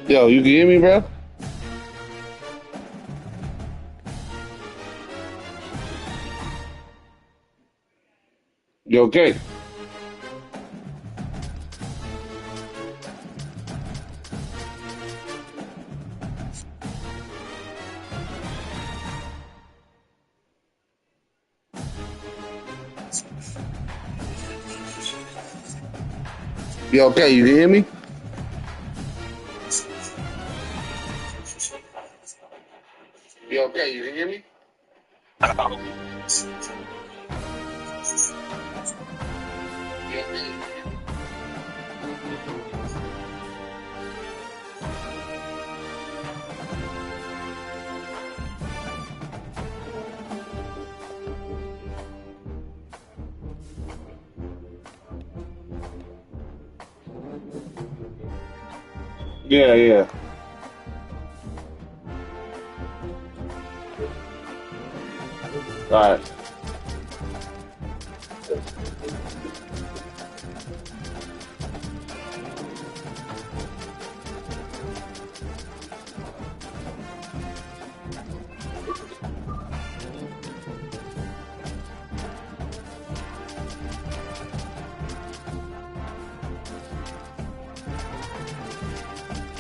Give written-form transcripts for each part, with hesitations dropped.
Yo, you can hear me, bro? You okay? You okay? You can hear me? You okay? You can hear me? You okay? Yeah, yeah. All right.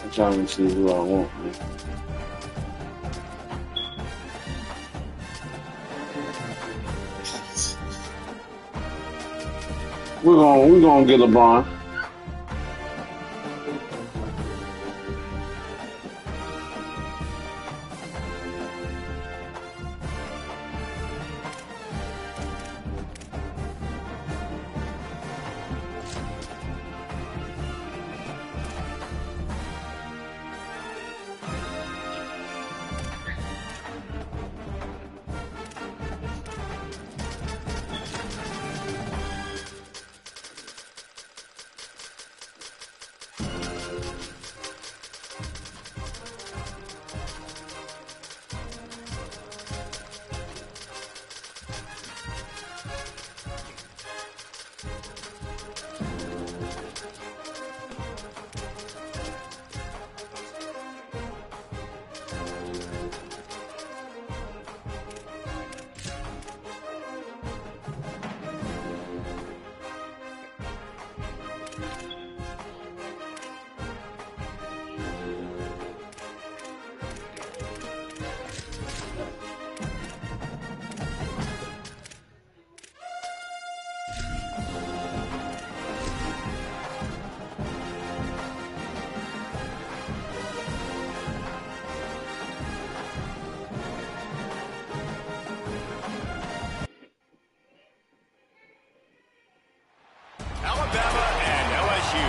I'm trying to see who I want, man. We're gonna get LeBron. Alabama and LSU.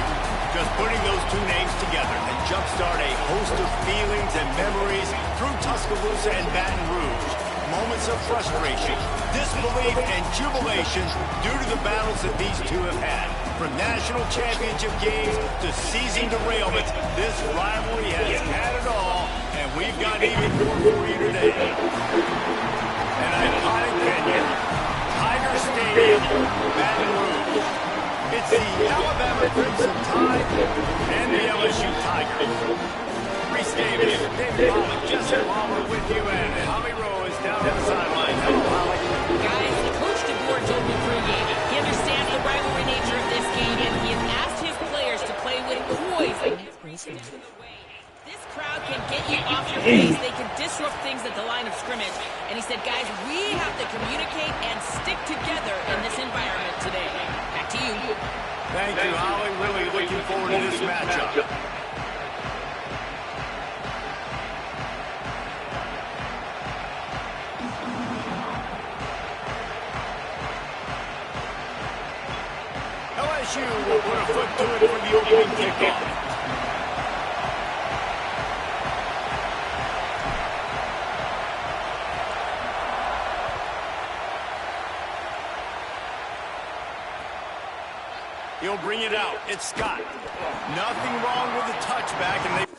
Just putting those two names together and jumpstart a host of feelings and memories through Tuscaloosa and Baton Rouge. Moments of frustration, disbelief, and jubilation due to the battles that these two have had. From national championship games to season derailment, this rivalry has had it all, and we've got even more for you today. An iconic venue, Tiger Stadium, Baton Rouge. It's the Alabama Crimson Tide and the LSU Tigers. Reese Davis, David Holland, Jesse Palmer with you, and Holly Rowe is down on the sideline. Hello, Holly. Guys, Coach DeBoer told me pregame he understands the rivalry nature of this game, and he has asked his players to play with poise. This crowd can get you off your face. They can disrupt things at the line of scrimmage. And he said, guys, we have to communicate and stick together in this environment today. Back to you. Thank you, Holly. Really looking forward to this matchup. LSU will put a foot to it for the opening kickoff. He'll bring it out. It's Scott. Nothing wrong with the touchback, and they...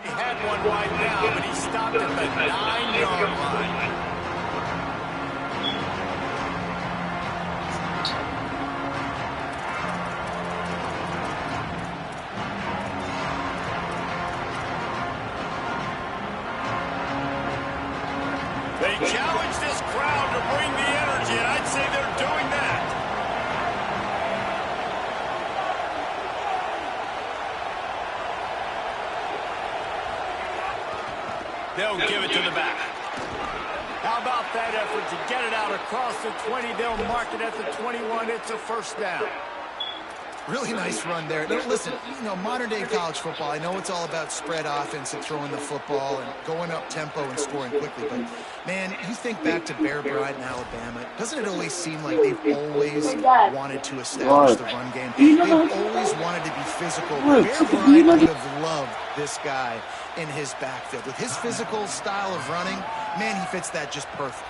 He had one right now, but he stopped at the 9-yard line. They challenge this crowd to bring the energy, and I'd say they're doing that. They'll give it to the back. How about that effort to get it out across the 20? They'll mark it at the 21. It's a first down. Really nice run there. Now, listen, modern-day college football, I know it's all about spread offense and throwing the football and going up tempo and scoring quickly, but, man, you think back to Bear Bryant in Alabama, doesn't it always seem like they've always wanted to establish the run game? They've always wanted to be physical. Bear Bryant would have loved this guy in his backfield. With his physical style of running, man, he fits that just perfect.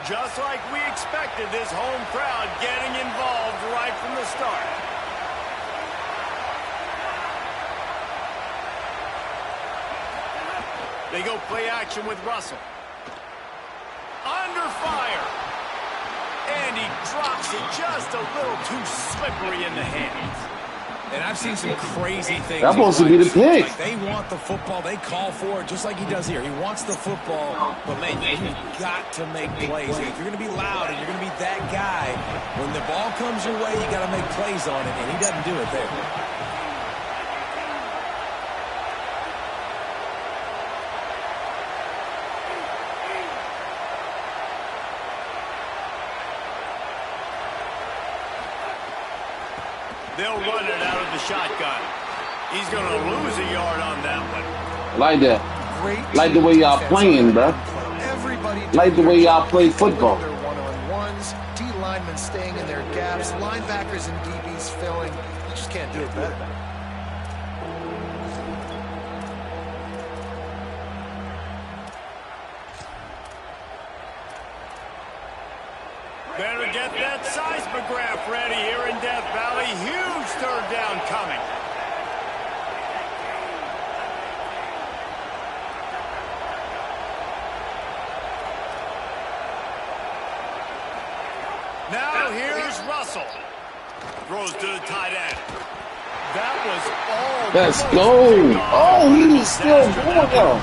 Just like we expected, this home crowd getting involved right from the start. They go play action with Russell. Under fire. And he drops it just a little too slippery in the hands. And I've seen some crazy things. That's supposed to be the pick. Like they want the football. They call for it just like he does here. He wants the football. But, man, you've got to make plays. And if you're going to be loud and you're going to be that guy, when the ball comes your way, you got to make plays on it. And he doesn't do it there. They'll run it out of the shotgun. He's going to lose a yard on that one. Like that. Like the way y'all playing, bro. Like the way y'all play football. Their one-on-ones, D linemen staying in their gaps, linebackers and DBs filling. You just can't do it better. Better get that seismograph ready here in Death Valley. Huge third down coming. Now here's Russell. Throws to the tight end. That was all. Let's go. Oh, he's still going, though.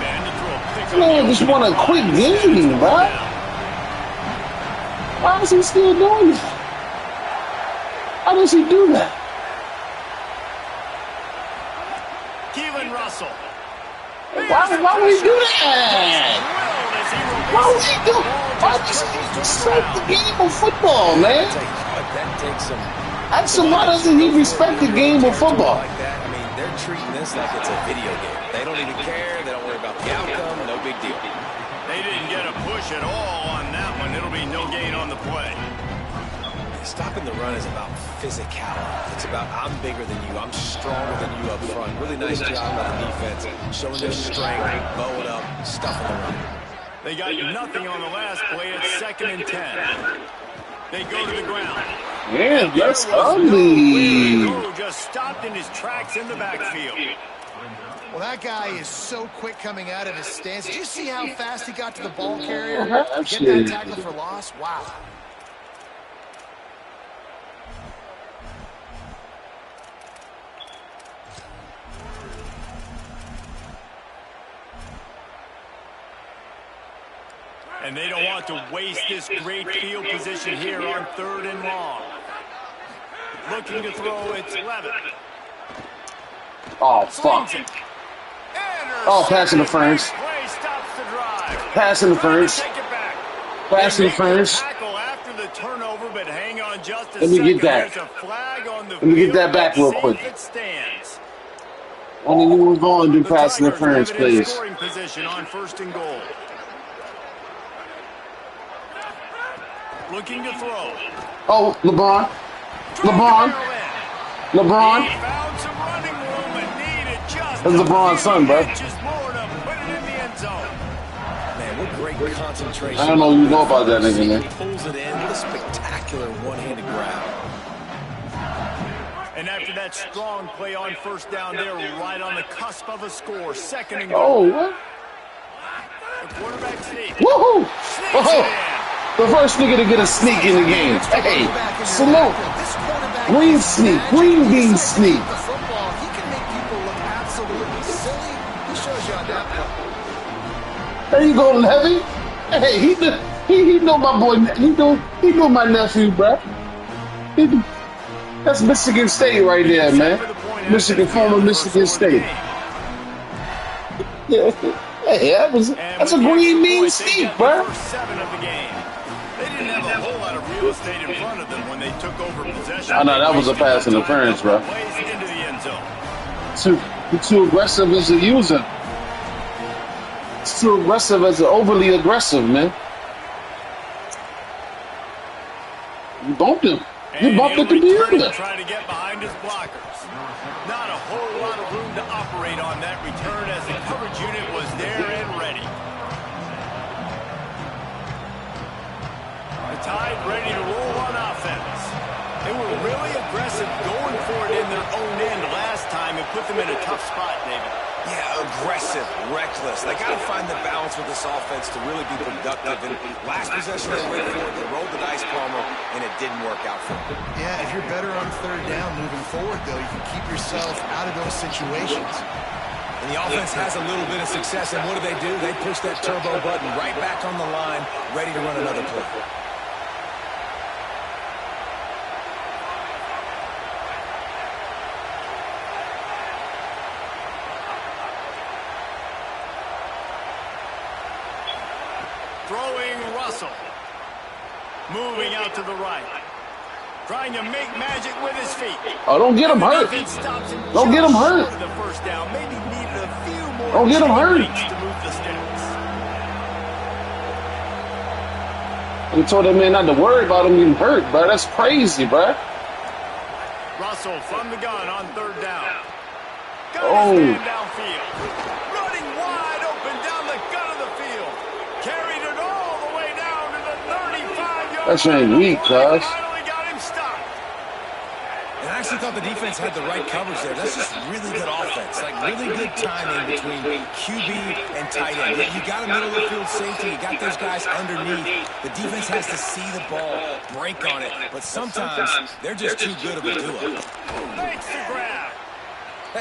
Man, just won a quick game, bro. Why is he still doing that? How does he do that? Keelan Russell. Why would he do that? Why would he do? Why does he respect the game of football, man? Why doesn't he respect the game of football? Like that, I mean, they're treating this like it's a video game. They don't even care. They don't worry about the outcome. No big deal. They didn't get a push at all on that one. It'll be no gain on the play. Stopping the run is about physicality. It's about I'm bigger than you. I'm stronger than you up front. Really nice job by the defense. Showing their strength, bow it up, stuffing the run. They got nothing on the last play. It's 2nd and 10. They go to the ground. Yeah, that's ugly. Just stopped in his tracks in the backfield. Well, that guy is so quick coming out of his stance. Did you see how fast he got to the ball carrier? Get that tackle for loss? Wow. And they don't want to waste this great field position here on 3rd and long. Looking to throw, it's Levitt. Oh, fuck. Oh, pass interference. Play stops the drive. Pass interference. Take it back. Pass interference. Tackle after the turnover, but hang on just a Let me get second. that. There's a flag on the Let me get field. that back Let's real see quick. if it stands. Only you move on and do The pass Tigers interference, have it in please. scoring position on 1st and goal. Looking to throw. Oh, LeBron. LeBron. He LeBron. found some running room and needed just That's LeBron's son, bro. inches more to put it in the end zone. Man, what great concentration. I don't know if you know about that nigga, man. He pulls it in with a spectacular one-handed grab. And after that strong play on 1st down, they're right on the cusp of a score. 2nd and Oh, goal. what? The quarterback sneak. Woohoo! Sneaks Oh, it in. the first nigga to get a sneak in the game. Hey, salute. This quarterback Green is sneak. magic. Green bean Besides sneak. The football, he can make people look absolutely silly. He shows you on that play. There you go, Levy. Hey, he know my boy. He know my nephew, bruh. That's Michigan State right there, man. Michigan, former Michigan State. Yeah. Hey, that's a green bean sneak, bruh. First 7 of the game. They didn't have a whole lot of real estate in front of them when they took over possession. I know, that was a pass interference, bro. Plays into the end zone. Too aggressive as a user. It's too aggressive as an overly aggressive, man. You bumped him. You And bumped he'll it to be return under. to try to get behind his blockers. Not a whole lot of room to operate on that return as the coverage unit was there and ready. The Tide ready to roll on offense. They were really aggressive going for it in their own end last time and put them in a tough spot, David. Yeah, aggressive, reckless. They got to find the balance with this offense to really be productive. And last possession they went for it, they rolled the dice, Palmer, and it didn't work out for them. Yeah, if you're better on 3rd down moving forward, though, you can keep yourself out of those situations. And the offense has a little bit of success, and what do? They push that turbo button right back on the line, ready to run another play. Throwing Russell. Moving out to the right. Trying to make magic with his feet. Oh, don't get him hurt. Defense stops him Don't get him just hurt. short of the first down. Maybe needed a few more Don't get him chain hurt. links to move the sticks. You told that man not to worry about him getting hurt, bro. That's crazy, bro. Russell from the gun on 3rd down. Got Oh. his man downfield. Running wide open down the gut of the field. Carried it all the way down to the 35-yard That shit ain't line. weak, cuz. Finally got him stopped. And I actually thought the defense had the right coverage there. That's just really good offense. Like, really good timing between QB and tight end. You got a middle of the field safety. You got those guys underneath. The defense has to see the ball, break on it. But sometimes they're just too good of a duo. Makes the grab.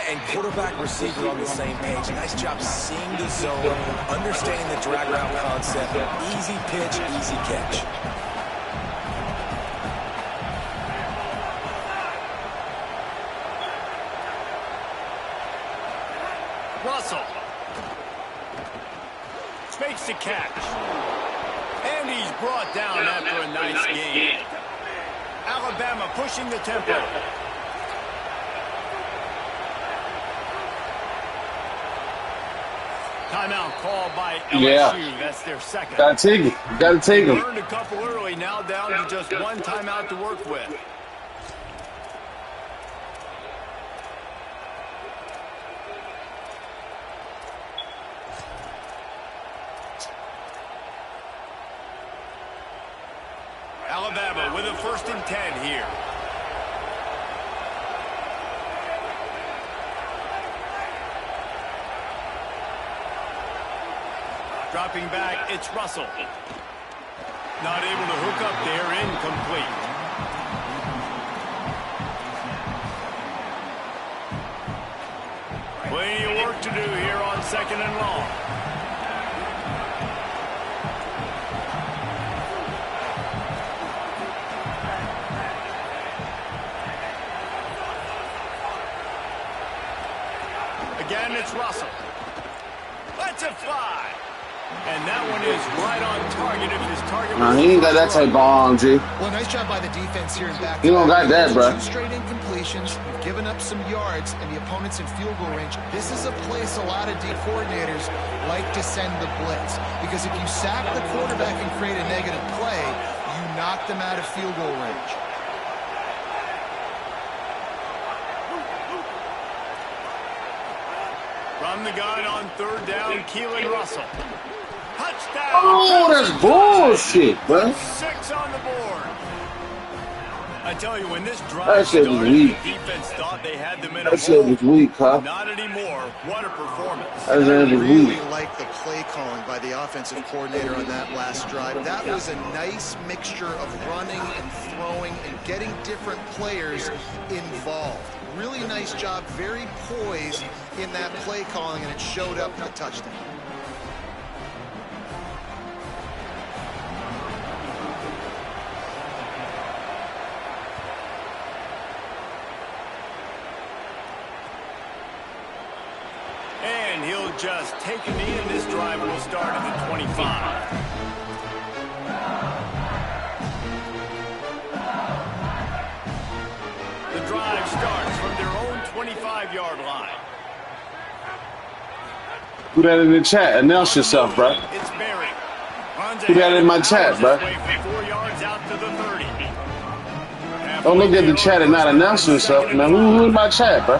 And quarterback receiver on the same page. Nice job seeing the zone, understanding the drag route concept. Easy pitch, easy catch. Russell makes the catch. And he's brought down after a nice game. Alabama pushing the tempo. Timeout called by LSU. Yeah. That's their second. Gotta take it. Gotta take him. Earned a couple early, now down to just one timeout to work with. Alabama with a 1st and 10 here. Dropping back, it's Russell. Not able to hook up there, incomplete. Plenty of work to do here on 2nd and long. offensive fly. And that one is right on target if his target Nah, was he ain't got that type of arm, G. Well, nice job by the defense here in back. He don't got that, bro. 2 straight incompletions. You've given up some yards, and the opponent's in field goal range. This is a place a lot of D coordinators like to send the blitz, because if you sack the quarterback and create a negative play, you knock them out of field goal range. From the gun on 3rd down, Keelan Russell. Touchdown! Oh, that's bullshit, bro. 6 on the board. I tell you, when this drive That shit was started, weak. the defense thought they had them in a That shit hole. was weak, huh? Not anymore. What a performance. That shit was Really weak. like the play calling by the offensive coordinator on that last drive. That was a nice mixture of running and throwing and getting different players involved. Really nice job, very poised in that play calling, and it showed up in the touchdown. And he'll just take a knee, and this drive will start at the 25. The drive starts from their own 25-yard line. Put that in the chat. Announce yourself, bro. It's Barry. Put that in my chat, bro. 4 yards out to the 30. Don't look at the chat and not announce yourself, man. Who in my chat, bro?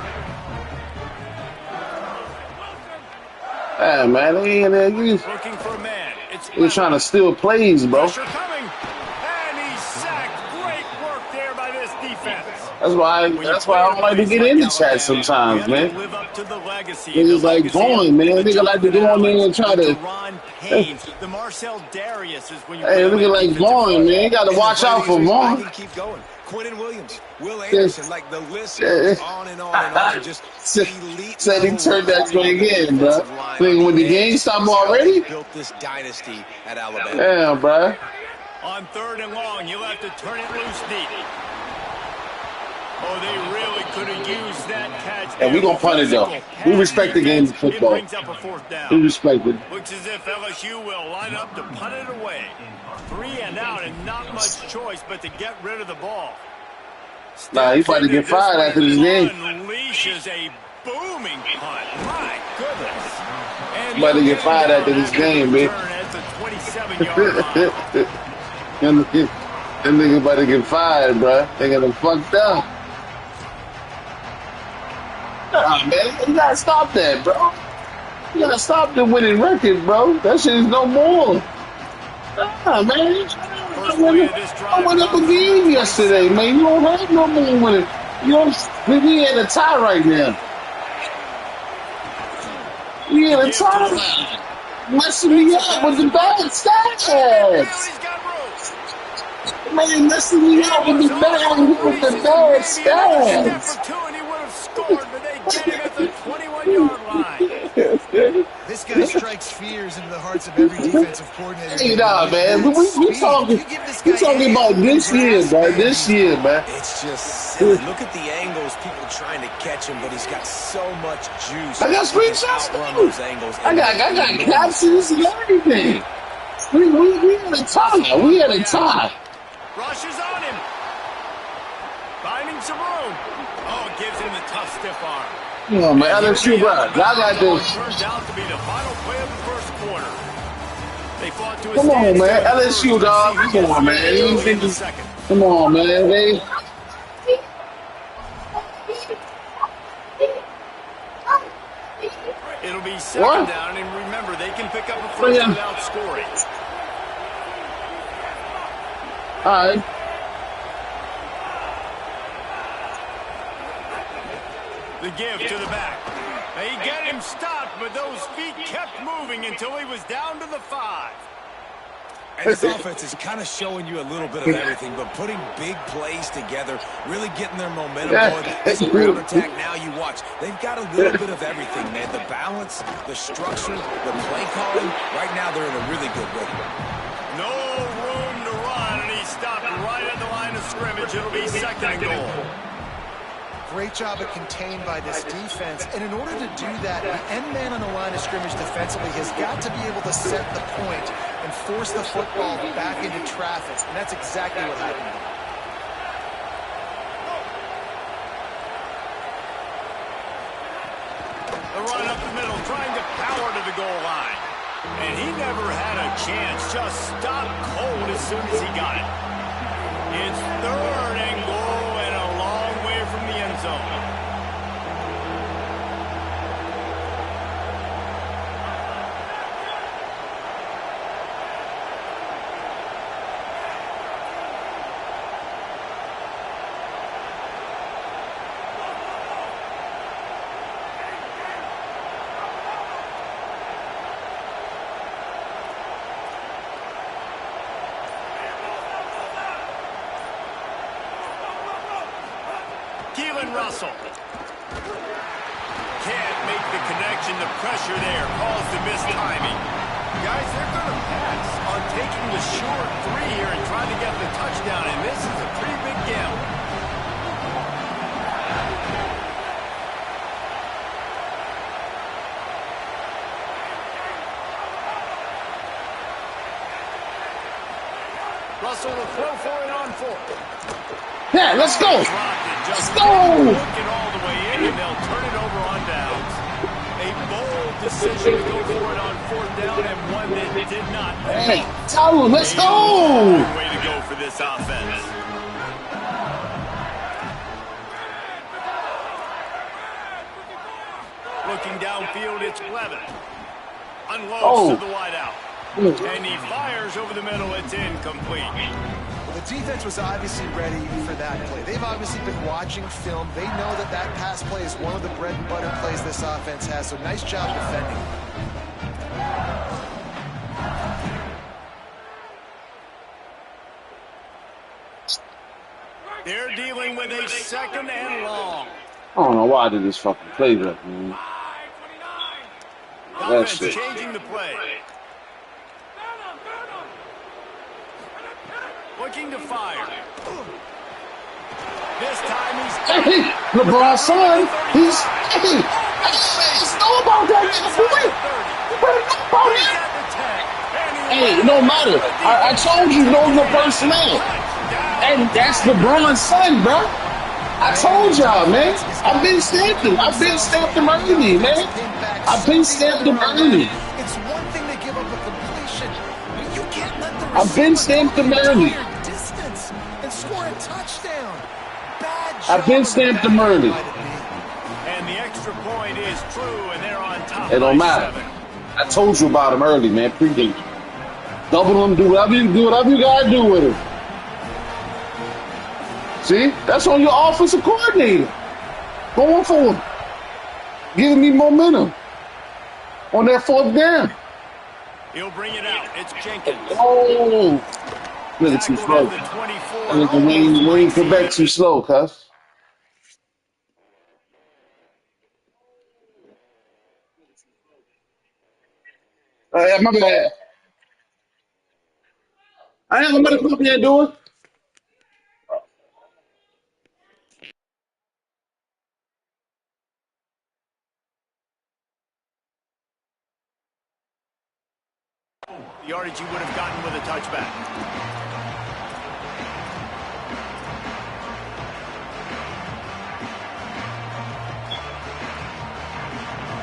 Hey, man, they ain't there. Looking for a man. You're trying to steal plays, bro. Pressure coming. And he's sacked. Great work there by this defense. That's why I don't like to get in the chat sometimes, man. Live up to the legacy. Niggas like going, man. Nigga like to go in there and try to. The Marcel Darius is when you Hey, nigga like going, man. You got to watch out for Vaughn. Keep going. Quentin Williams, Will Anderson, like the list goes on and on and on. Just elite. Said he turned that swing in, bro. Think when the game stopped already? Built this dynasty at Alabama. Damn, bro. On 3rd and long, you'll have to turn it loose deep. Oh, they really could have used that catch. And we gonna punt it though. We respect the game of football. It brings up a 4th down. We respect it. Looks as if LSU will line up to punt it away. 3 and out, and not much choice but to get rid of the ball. Nah, he about to get fired after this game. Unleashes a booming punt. My goodness. And He about to get fired after this game, man. At the 27-yard line. That nigga about to get fired, bro. They got him fucked up. Nah, man, you gotta stop that, bro. You gotta stop the winning record, bro. That shit is no more. Nah, man. I went up again yesterday, man. You don't have no more winning. You don't. We in a tie right now. We in a tie. Messing me up with the bad stats. Man, messing me up with the bad stats. This guy strikes fears into the hearts of every defensive coordinator. Hey, nah, man. We talking about this year, bro. This year, man. It's just silly. Look at the angles, people trying to catch him, but he's got so much juice. I got screenshots those too. angles. I got captions and everything. We had a tie. We had a tie. Rushes on him. Finding some room. Oh, gives him the tough stiff arm. Come on, man. LSU, bro. I got this. Turns out to be the final play of the first quarter. They fought to a Come on, man. standstill. LSU, dog. Come on, man. Come on, man. It'll be second down, and remember, they can pick up a first without scoring. All right. The give to the back. They get him stopped, but those feet kept moving until he was down to the 5. And this offense is kind of showing you a little bit of everything, but putting big plays together, really getting their momentum going. This ground attack now, you watch. They've got a little bit of everything, man. The balance, the structure, the play calling. Right now, they're in a really good rhythm. No room to run, and he stopped right at the line of scrimmage. It'll be second and goal. great job of contained by this defense. And in order to do that, the end man on the line of scrimmage defensively has got to be able to set the point and force the football back into traffic. And that's exactly what happened. The run up the middle, trying to power to the goal line. And he never had a chance, just stopped cold as soon as he got it. It's 3rd and goal and a long way from the end zone. Russell can't make the connection. The pressure there caused the missed timing. Guys, they're going to pass on taking the short 3 here and trying to get the touchdown, and this is a pretty big gamble. Russell will throw for it on 4th. Yeah, let's go. Let's go. Looking all the way in, and they'll turn it over on downs. A bold decision to go for it on 4th down, and one that did not. Hey, tell him, let's go. Way to go for this offense. Looking downfield, it's Levin. Unloads to the wideout. And he fires over the middle. It's incomplete. The defense was obviously ready for that play. They've obviously been watching film. They know that that pass play is one of the bread and butter plays this offense has. So nice job defending. They're dealing with a 2nd and long. I don't know why I did this fucking play that, man. That shit. Changing the play. Looking to fire. This time he's... Hey, LeBron's son, he's... Hey, let's know about that nigga, boy. You better know about him. Hey, it don't matter. I told you, know your personnel. And that's LeBron's son, bro. I told y'all, man. I've been stamped him. I've been stamped him early, man. I've been stamped him early. It's one thing to give up a completion, but you can't let the I've been stamped him early. Distance and score a touchdown. Bad job. I've been stamped him early. And the extra point is true, and they're on top. It don't matter. 7. I told you about him early, man. Pregame. Double him, do whatever you gotta do with him. See? That's on your offensive coordinator. Going for him. Giving me momentum. On that 4th down. He'll bring it out. It's Jenkins. Oh. Nigga too slow. Nigga Wayne Quebec too slow, cuz. My bad. I ain't gonna come up here and do it. The yardage you would have gotten with a touchback.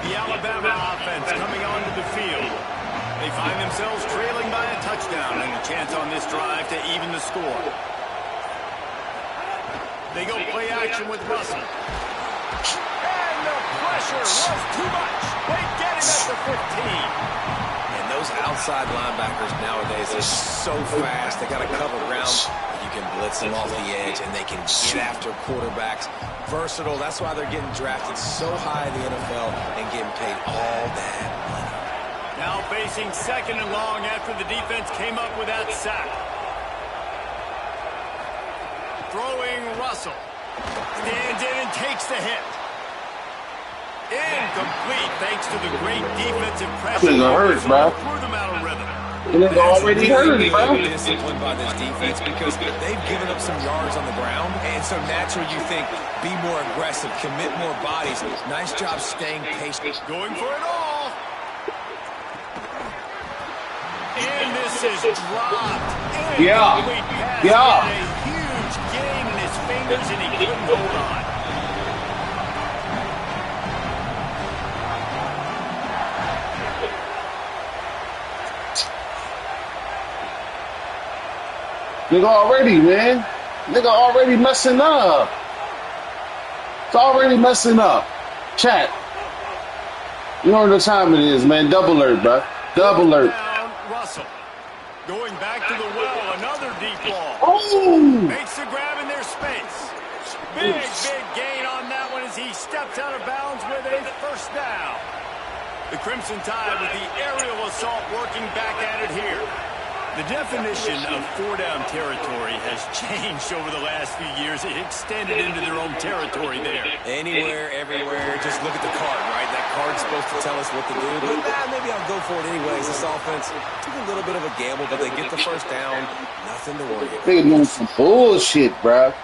The Alabama offense coming onto the field. They find themselves trailing by a touchdown and a chance on this drive to even the score. They go play action with Russell. And the pressure was too much. They get him at the 15. And those outside linebackers nowadays are so fast. They got to cover ground. You can blitz them off the edge, and they can get after quarterbacks. Versatile. That's why they're getting drafted so high in the NFL and getting paid all that money. Now facing 2nd and long after the defense came up with that sack. Throwing Russell. Stands in and takes the hit. Incomplete thanks to the great defensive pressure. That hurt, bro. Threw them out of rhythm. And it's That's already really hurt, bro. good discipline by this defense because they've given up some yards on the ground. And so naturally you think, be more aggressive, commit more bodies. Nice job staying patient. Going for it all. And this is dropped. Yeah. Incomplete pass. Yeah. He had a huge gain in his fingers, and he couldn't hold on. Nigga already, man. Nigga already messing up. It's already messing up. Chat. You know what the time it is, man. Double alert, bro. Double alert. Down, Russell. Going back to the well, another deep ball. Oh! Makes the grab in their space. Big gain on that one as he steps out of bounds with a first down. The Crimson Tide with the aerial assault working back at it here. The definition of four-down territory has changed over the last few years. It extended into their own territory there. Anywhere, everywhere, just look at the card, right? That card's supposed to tell us what to do, but maybe I'll go for it anyways. This offense took a little bit of a gamble, but they get the first down. Nothing to worry about. They doing some bullshit, bro.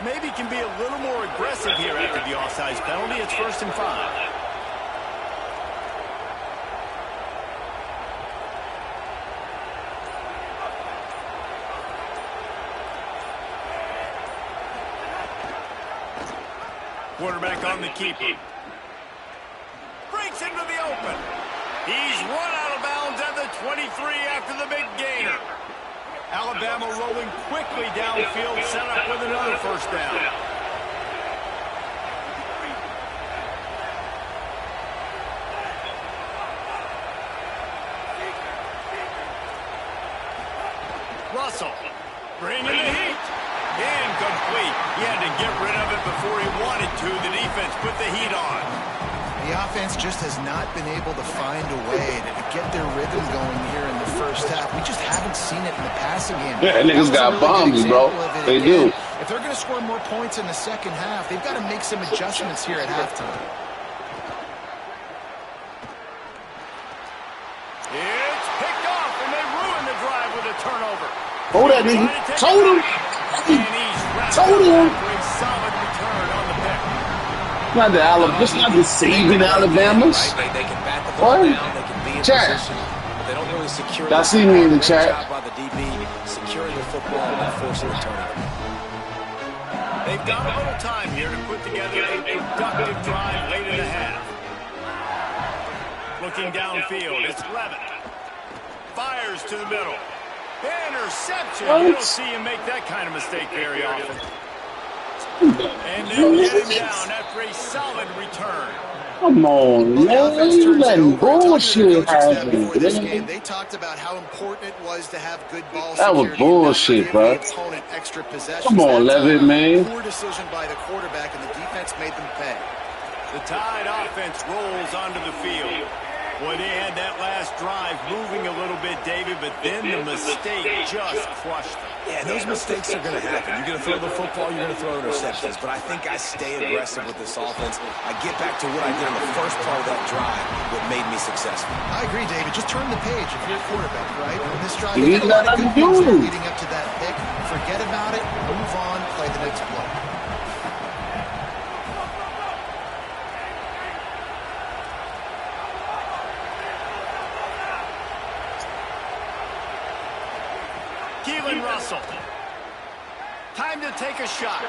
Maybe can be a little more aggressive here after the offsides penalty. It's 1st and 5. Quarterback on the keeper. Breaks into the open. He's run out of bounds at the 23 after the big gainer. Alabama rolling quickly downfield, set up with another first down. Russell, bringing the heat. Incomplete. He had to get rid of it before he wanted to. The defense put the heat on. The offense just has not been able to find a way to get their rhythm going here in the first half. We just haven't seen it in the passing game. Yeah, niggas got bombs, bro. They do. If they're going to score more points in the second half, they've got to make some adjustments here at halftime. It's picked off, and they ruin the drive with a turnover. Hold that nigga. Told him. And he's wrapped Told him. up for a solid return on the pick. Not the Alabama. It's not the saving Alabama's. Right? They can bat the ball What? down, they can be in Chat. position, but they don't really secure Y'all the see me in the football. Great chat. job by the DB, securing the football and forcing the turnover. They've got a little time here to put together a productive drive late in the half. Looking downfield, it's Levitt. Fires to the middle. Interception. You don't see him make that kind of mistake very often. And they'll get him down after a solid return. Come on, man. You letting bullshit happen, man. They talked about how important it was to have good ball That was security, bullshit, not bro. give the opponent extra possessions. Come on, That Levitt, time, man. Poor decision by the quarterback, and the defense made them pay. The Tide offense rolls onto the field. Boy, they had that last drive moving a little bit, David, but then the mistake just crushed them. Yeah, those mistakes are going to happen. You're going to throw the football, you're going to throw interceptions. But I think I stay aggressive with this offense. I get back to what I did in the first part of that drive that made me successful. I agree, David. Just turn the page if you're a quarterback, right? On this drive, You they got a lot of gotta good things do. leading up to that pick. Forget about it, move on, play the next play. Keelan Russell. Time to take a shot.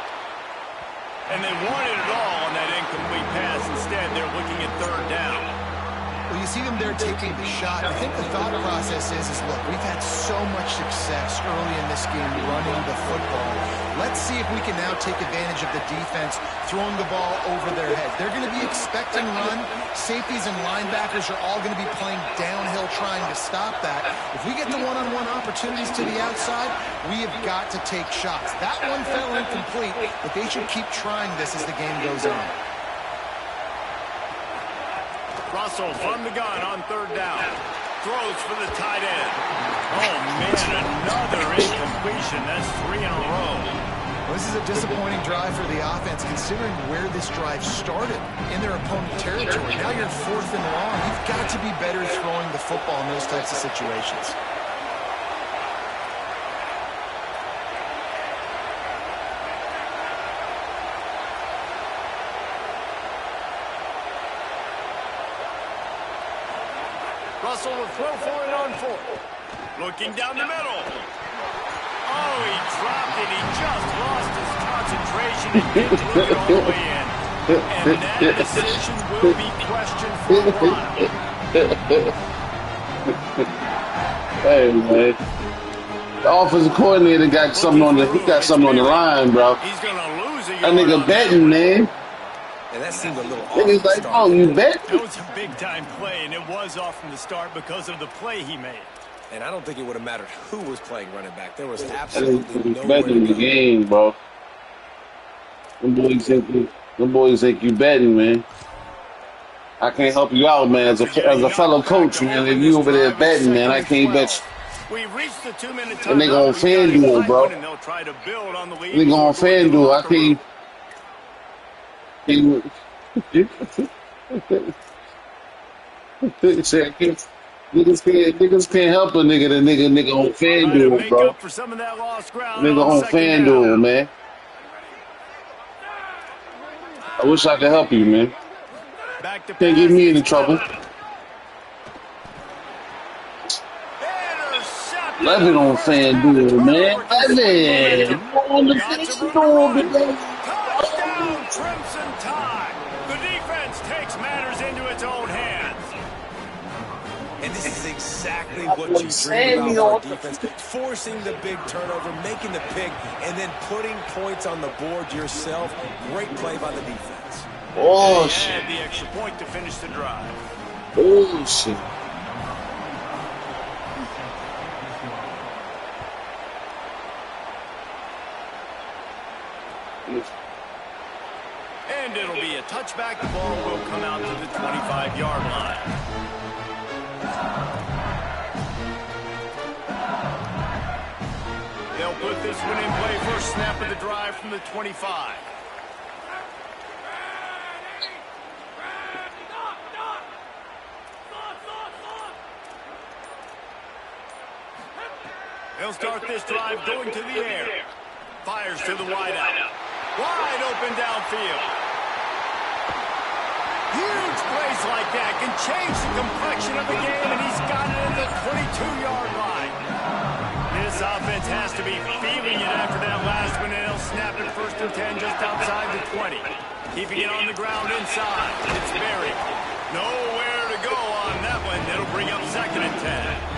And they wanted it all on that incomplete pass. Instead, they're looking at third down. Well, you see them there taking the shot. I think the thought process is look, we've had so much success early in this game running the football. Let's see if we can now take advantage of the defense throwing the ball over their heads. They're going to be expecting run. Safeties and linebackers are all going to be playing downhill trying to stop that. If we get the one-on-one opportunities to the outside, we have got to take shots. That one fell incomplete, but they should keep trying this as the game goes on. Russell from the gun on third down. Throws for the tight end. Oh, man, another incompletion. That's 3 in a row. This is a disappointing drive for the offense, considering where this drive started, in their opponent territory. Now you're 4th and long. You've got to be better throwing the football in those types of situations. Russell will throw for it on 4th. Looking down the middle. Oh, he dropped it. He just lost his concentration and didn't look it all the way in. And that decision will be questioned for a while. Hey, man. The offensive coordinator got something on the line, bro. He's going to lose it. That nigga betting, man. And that seemed a little off. Nigga's like, oh, you bet? That was a big-time play, and it was off from the start because of the play he made. And I don't think it would have mattered who was playing running back. There was That absolutely is no betting the game, bro. Them boys think you betting, man. I can't help you out, man. As a fellow coach, man, if you over there betting, man, I can't bet you. We reached the 2-minute time. And they on FanDuel, bro. They'll try to build on the lead. Nigga on FanDuel, I can't. Niggas can't help a nigga on FanDuel, bro. Nigga on FanDuel, man. I wish I could help you, man. Can't get me into trouble. 11 on FanDuel, man. 11. On the FanDuel, man. Touchdown, Crimson Tide. The defense takes matters into its own hands. And this is exactly what you dream about for defense. Forcing the big turnover, making the pick, and then putting points on the board yourself. Great play by the defense. Oh, shit. And the extra point to finish the drive. Oh, shit. And it'll be a touchback. The ball will come out to the 25-yard line. They'll put this one in play. First snap of the drive from the 25. They'll start this drive going to the air. Fires to the wideout. Wide open downfield. Huge plays like that can change the complexion of the game, and he's got it at the 22-yard line. This offense has to be feeling it after that last one, and they'll snap it 1st and 10 just outside the 20. Keeping it on the ground inside. It's buried. Nowhere to go on that one. It'll bring up 2nd and 10.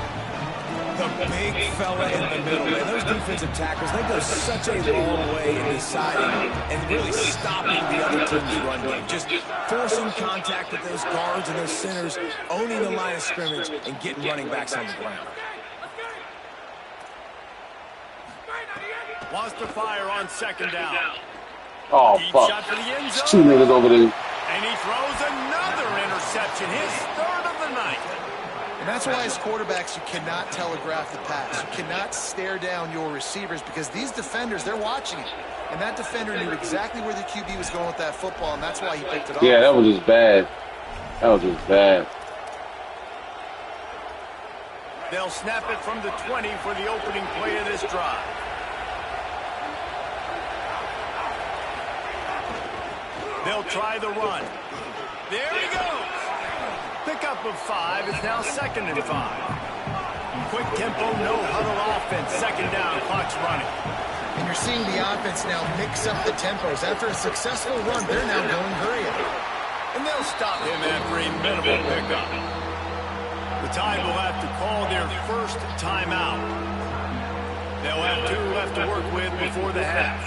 The big fella in the middle, man. Those defensive tackles, they go such a long way in deciding and really stopping the other team's run game. Just forcing contact with those guards and those centers, owning the line of scrimmage, and getting running backs on the ground. Wants to fire on 2nd down. Oh, Deep fuck. shot for the end There's zone. 2 niggas over there. And he throws another interception, his 3rd of the night. And that's why, as quarterbacks, you cannot telegraph the pass. You cannot stare down your receivers because these defenders, they're watching it. And that defender knew exactly where the QB was going with that football, and that's why he picked it off. Yeah, that was just bad. That was just bad. They'll snap it from the 20 for the opening play of this drive. They'll try the run. There he goes. Pickup of 5 is now 2nd and 5. Quick tempo, no huddle offense. 2nd down, clock's running. And you're seeing the offense now mix up the tempos. After a successful run, they're now going hurry up. And they'll stop him after a minimal pickup. The Tide will have to call their first timeout. They'll have 2 left to work with before the half.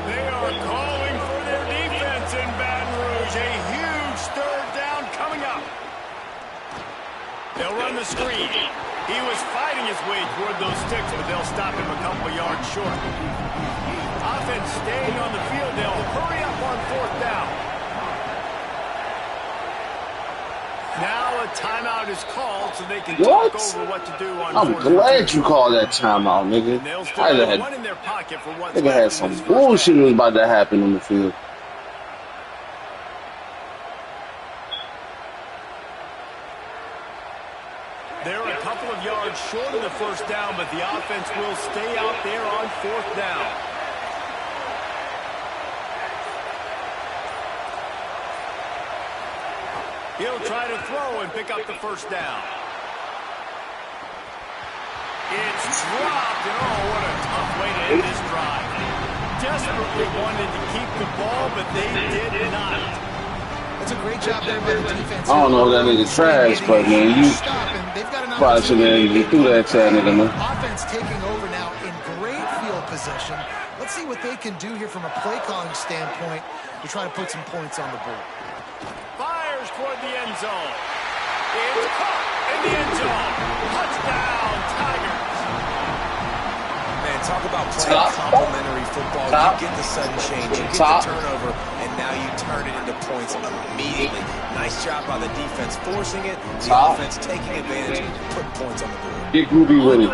They are calling for their defense in Baton Rouge. A huge 3rd down coming up. They'll run the screen. He was fighting his way toward those sticks, but they'll stop him a couple of yards short. Offense staying on the field. They'll hurry up on 4th down. Now a timeout is called so they can What? talk over what to do on I'm fourth glad and you called that timeout, nigga. two. They'll still I have had, one in their pocket for what's nigga left had in some this first bullshit half. was about to happen on the field. They're a couple of yards short of the first down, but the offense will stay out there on fourth down. He'll try to throw and pick up the first down. It's dropped, and oh, what a tough way to end this drive. Desperately wanted to keep the ball, but they did not. That's a great job there by the defense. I don't know if that nigga trash, but man, you probably shouldn't have even threw that to that nigga, man. Offense taking over now in great field possession. Let's see what they can do here from a play calling standpoint to try to put some points on the board. Fires toward the end zone. It's caught in the end zone. Touchdown, Tigers. Man, talk about playing complementary football. You get the sudden change, you get the turnover, and now you turn it into points immediately. Nice job by the defense forcing it, the offense taking advantage, putting points on the board. Get groovy with it.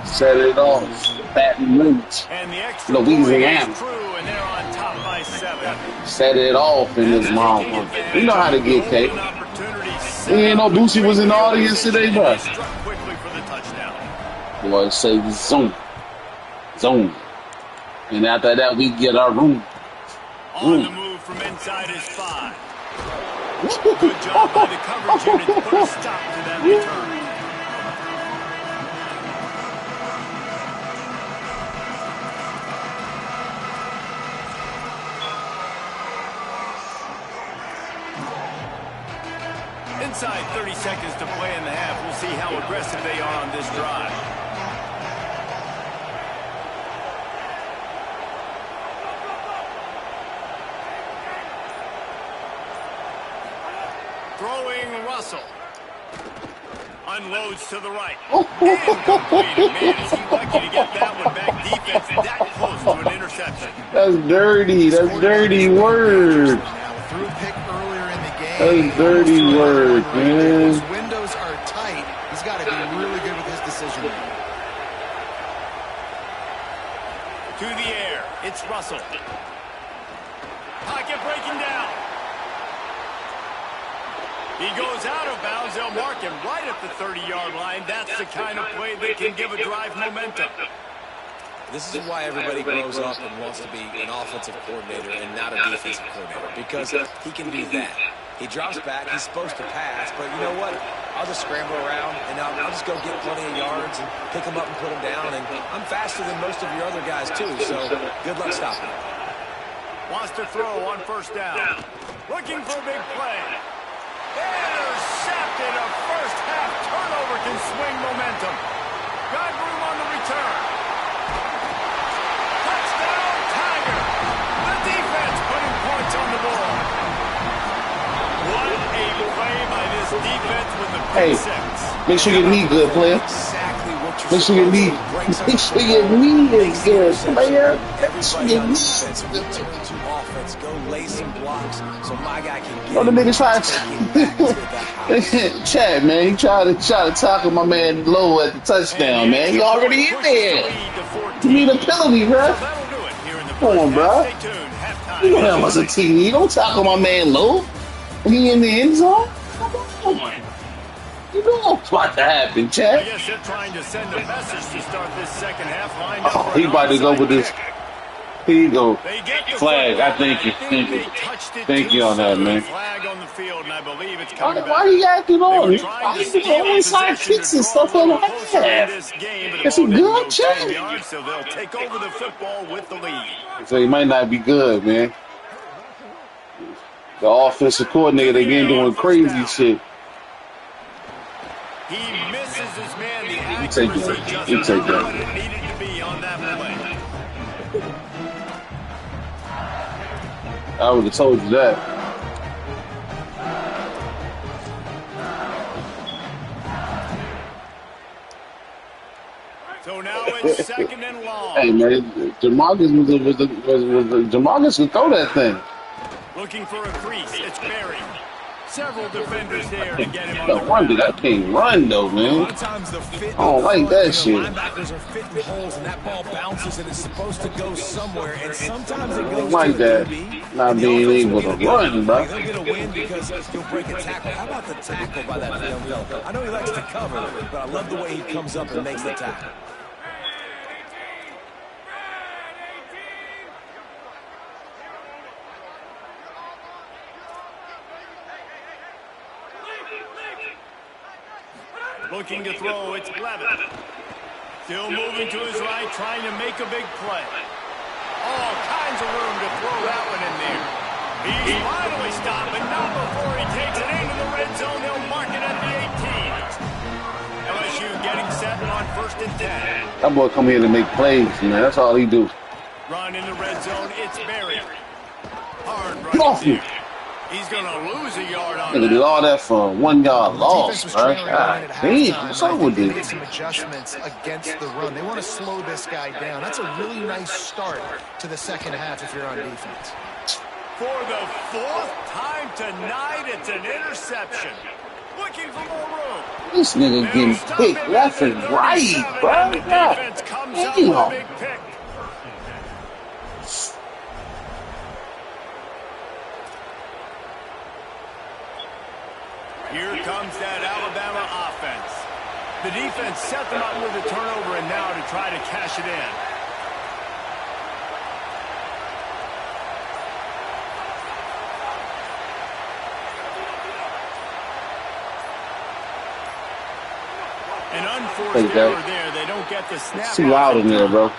Set it off. Baton Rouge, Louisiana. Set it off in this mouth. You know how to get cake. Ain't no Boosie was in the audience today, bro. Boy, say zoom. Zoom. And after that, we get our room. On the move from inside his 5. Good job by the coverage unit to put a stop to that return. Inside 30 seconds to play in the half. We'll see how aggressive they are on this drive. Throwing Russell. Unloads to the right. Incomplete. Man, is he lucky to get that one back. Defense that close to an interception. That's dirty. That's dirty word. Threw a pick earlier in the game. That's dirty word, man. Those windows are tight. He's got to be really good with his decision. To the air. It's Russell. Pocket breaking down. He goes out of bounds. They'll mark him right at the 30-yard line. That's the kind of play that can give a drive momentum. This is why everybody grows up and wants to be an offensive coordinator and not a defensive coordinator, because he can do that. He drops back. He's supposed to pass, but you know what? I'll just scramble around, and I'll just go get plenty of yards and pick them up and put them down, and I'm faster than most of your other guys, too, so good luck stopping him. Wants to throw on first down. Looking for a big play. Intercepted. A first-half turnover can swing momentum. Got room on the return. Touchdown, Tiger. The defense putting points on the board. What a play by this defense with the pick six. Make sure your knee good, player. Exactly what you're Make sure your knee. Make sure your knee is good, player. Make sure your knee. Offense, go lay some blocks so my guy can get. Oh, the nigga tried to. Chad, man, he tried to tackle my man low at the touchdown, man. He already in there. You need a penalty, bro. Come on, bro. You know that was a TD. Don't tackle my man low. He in the end zone. Come on. You know what's about to happen, Chad. I guess they're trying to send a message to start this second half. Oh, he about to go with this. Here you go. Flag. I thank you. Thank you. Thank you on that, man. Flag on the field, and I believe it's coming back. Why he acting on it? Why he doing inside kicks and stuff in the half? Is he good, Chad? So they'll take over the football with the lead. So he might not be good, man. The offensive coordinator again doing crazy shit. He misses his man. The take accuracy that. just You take that. what it needed to be on that play. I would have told you that. So now it's second and long. Hey man, Jamarcus Jamarcus could throw that thing. Looking for a crease. It's Berry. Several defenders there to get him on No the wonder ground. that can't run though, A man. lot of times the fit I don't like that shit. linebackers are fitting holes and that ball bounces and it's supposed to go somewhere and sometimes it I goes don't like to the that. DB. Not And the being offense able will to either get run, bro. they'll get a win because he'll break a tackle. How about the tackle by that young fella? I know he likes to cover, but I love the way he comes up and makes the tackle. Looking to throw, it's Levis. Still moving to his right, trying to make a big play. All kinds of room to throw that one in there. He's finally stopped, but not before he takes it into the red zone. They'll mark it at the 18. LSU getting set on 1st and 10. That boy come here to make plays, man. That's all he do. Run in the red zone, it's Berry. Hard Get off running me. there. He's going to lose a yard on Nigga did that. all that for 1 yard The defense loss, was bro. trailing going God at damn, halftime, what's and up I with think they made this? some adjustments against the run. They want to slow this guy down. That's a really nice start to the second half if you're on defense. For the 4th time tonight, it's an interception. Looking for more room. This nigga getting picked left and right, bro. The God defense comes up with a damn. big pick. Here comes that Alabama offense. The defense set them up with a turnover and now to try to cash it in. An unforced error there. They don't get the snap. It's too loud in there, bro.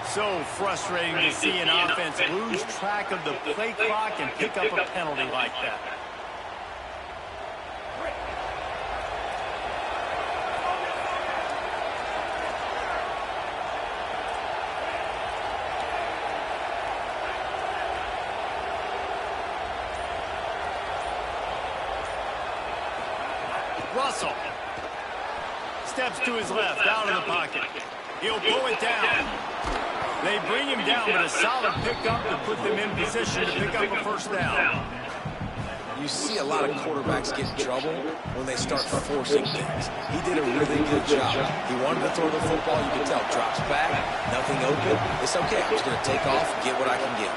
So frustrating to see an offense lose track of the play clock and pick up a penalty like that. Russell steps to his left, out of the pocket. He'll pull it down. They bring him down, but a solid pickup to put them in position to pick up a 1st down. You see a lot of quarterbacks get in trouble when they start forcing things. He did a really good job. He wanted to throw the football. You can tell. Drops back, nothing open. It's okay. I'm just going to take off, get what I can get.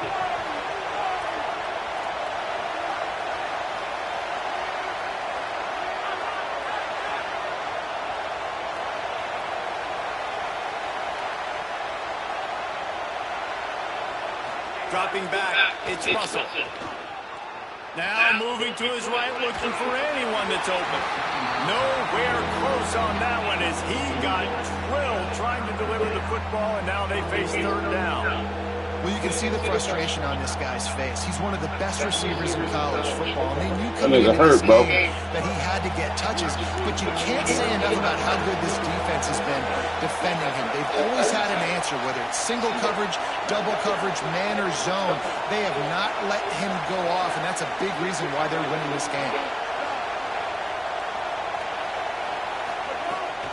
Dropping back, it's Russell. Now moving to his right, looking for anyone that's open. Nowhere close on that one as he got drilled trying to deliver the football, and now they face 3rd down. Well, you can see the frustration on this guy's face. He's one of the best receivers in college football. I mean, you come into this game that he had to get touches, but you can't say enough about how good this defense has been defending him. They've always had an answer, whether it's single coverage, double coverage, man or zone. They have not let him go off, and that's a big reason why they're winning this game.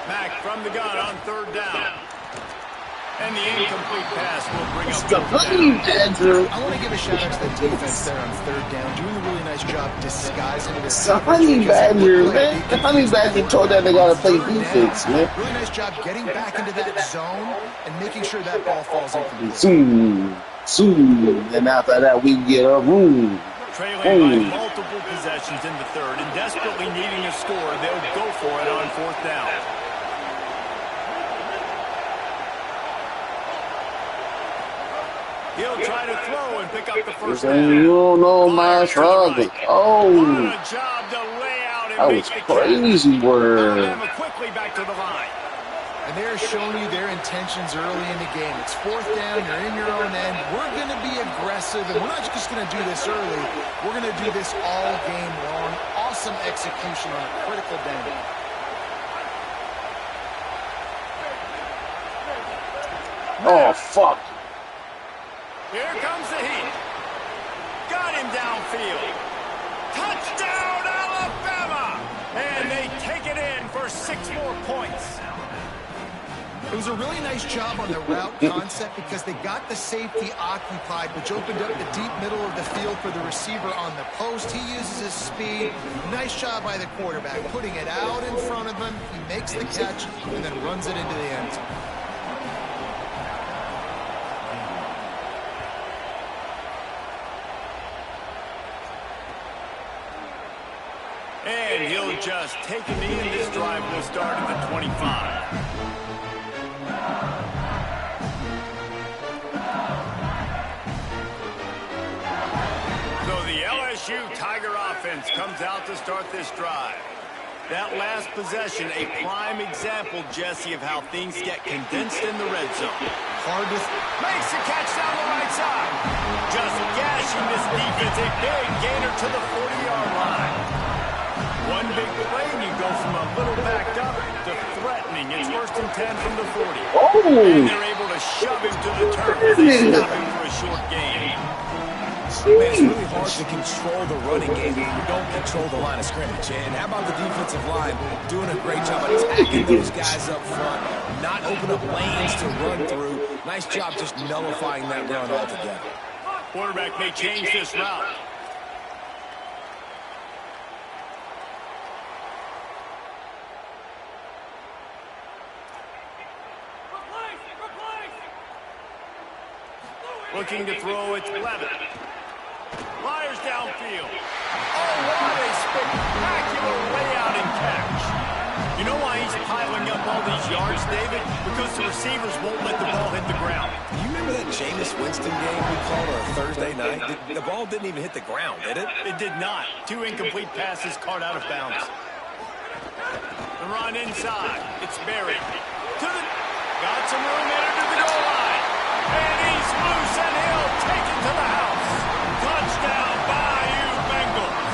Mack from the gun on 3rd down. And the incomplete pass will bring up The honey badger. I want to give a shout out to the defense there on 3rd down, doing a really nice job disguising their The honey badger, man. The honey badger told that they gotta play defense, man. Really nice job getting back into that zone and making sure that ball falls incomplete. Soon. And after that, we get a room. Trailing by multiple possessions in the 3rd and desperately needing a score, they'll go for it on 4th down. He'll try to throw and pick up the 1st down. You don't know my struggle. Oh, What a job to lay out and that make was the crazy word. Alabama quickly back to the line. And they're showing you their intentions early in the game. It's 4th down, you're in your own end. We're going to be aggressive, and we're not just going to do this early. We're going to do this all game long. Awesome execution on a critical down. Oh, fuck. Here comes the heat. Got him downfield. Touchdown, Alabama! And they take it in for 6 more points. It was a really nice job on the route concept because they got the safety occupied, which opened up the deep middle of the field for the receiver on the post. He uses his speed. Nice job by the quarterback, putting it out in front of him. He makes the catch and then runs it into the end zone. And he'll just take a knee, and this drive will start at the 25. LSU Tiger offense comes out to start this drive. That last possession, a prime example, Jesse, of how things get condensed in the red zone. Makes the catch down the right side. Just gashing this defense, a big gainer to the 40-yard line. One big play, and you go from a little backed up to threatening. It's 1st and 10 from the 40. And they're able to shove him to the turf as they stop him for a short gain. Man, it's really hard to control the running game when you don't control the line of scrimmage. And how about the defensive line doing a great job attacking those guys up front, not open up lanes to run through. Nice job just nullifying that run altogether. Quarterback may change this route. Looking to throw, it's Levitt. Flyers downfield. Oh, what a spectacular layout and catch. You know why he's piling up all these yards, David? Because the receivers won't let the ball hit the ground. You remember that Jameis Winston game we called on a Thursday night? The ball didn't even hit the ground, did it? It did not. 2 incomplete passes caught out of bounds. The run inside. It's Berry. Got some room in to the goal line. And he's loose, and he'll take it to the house. Touchdown, Bayou Bengals.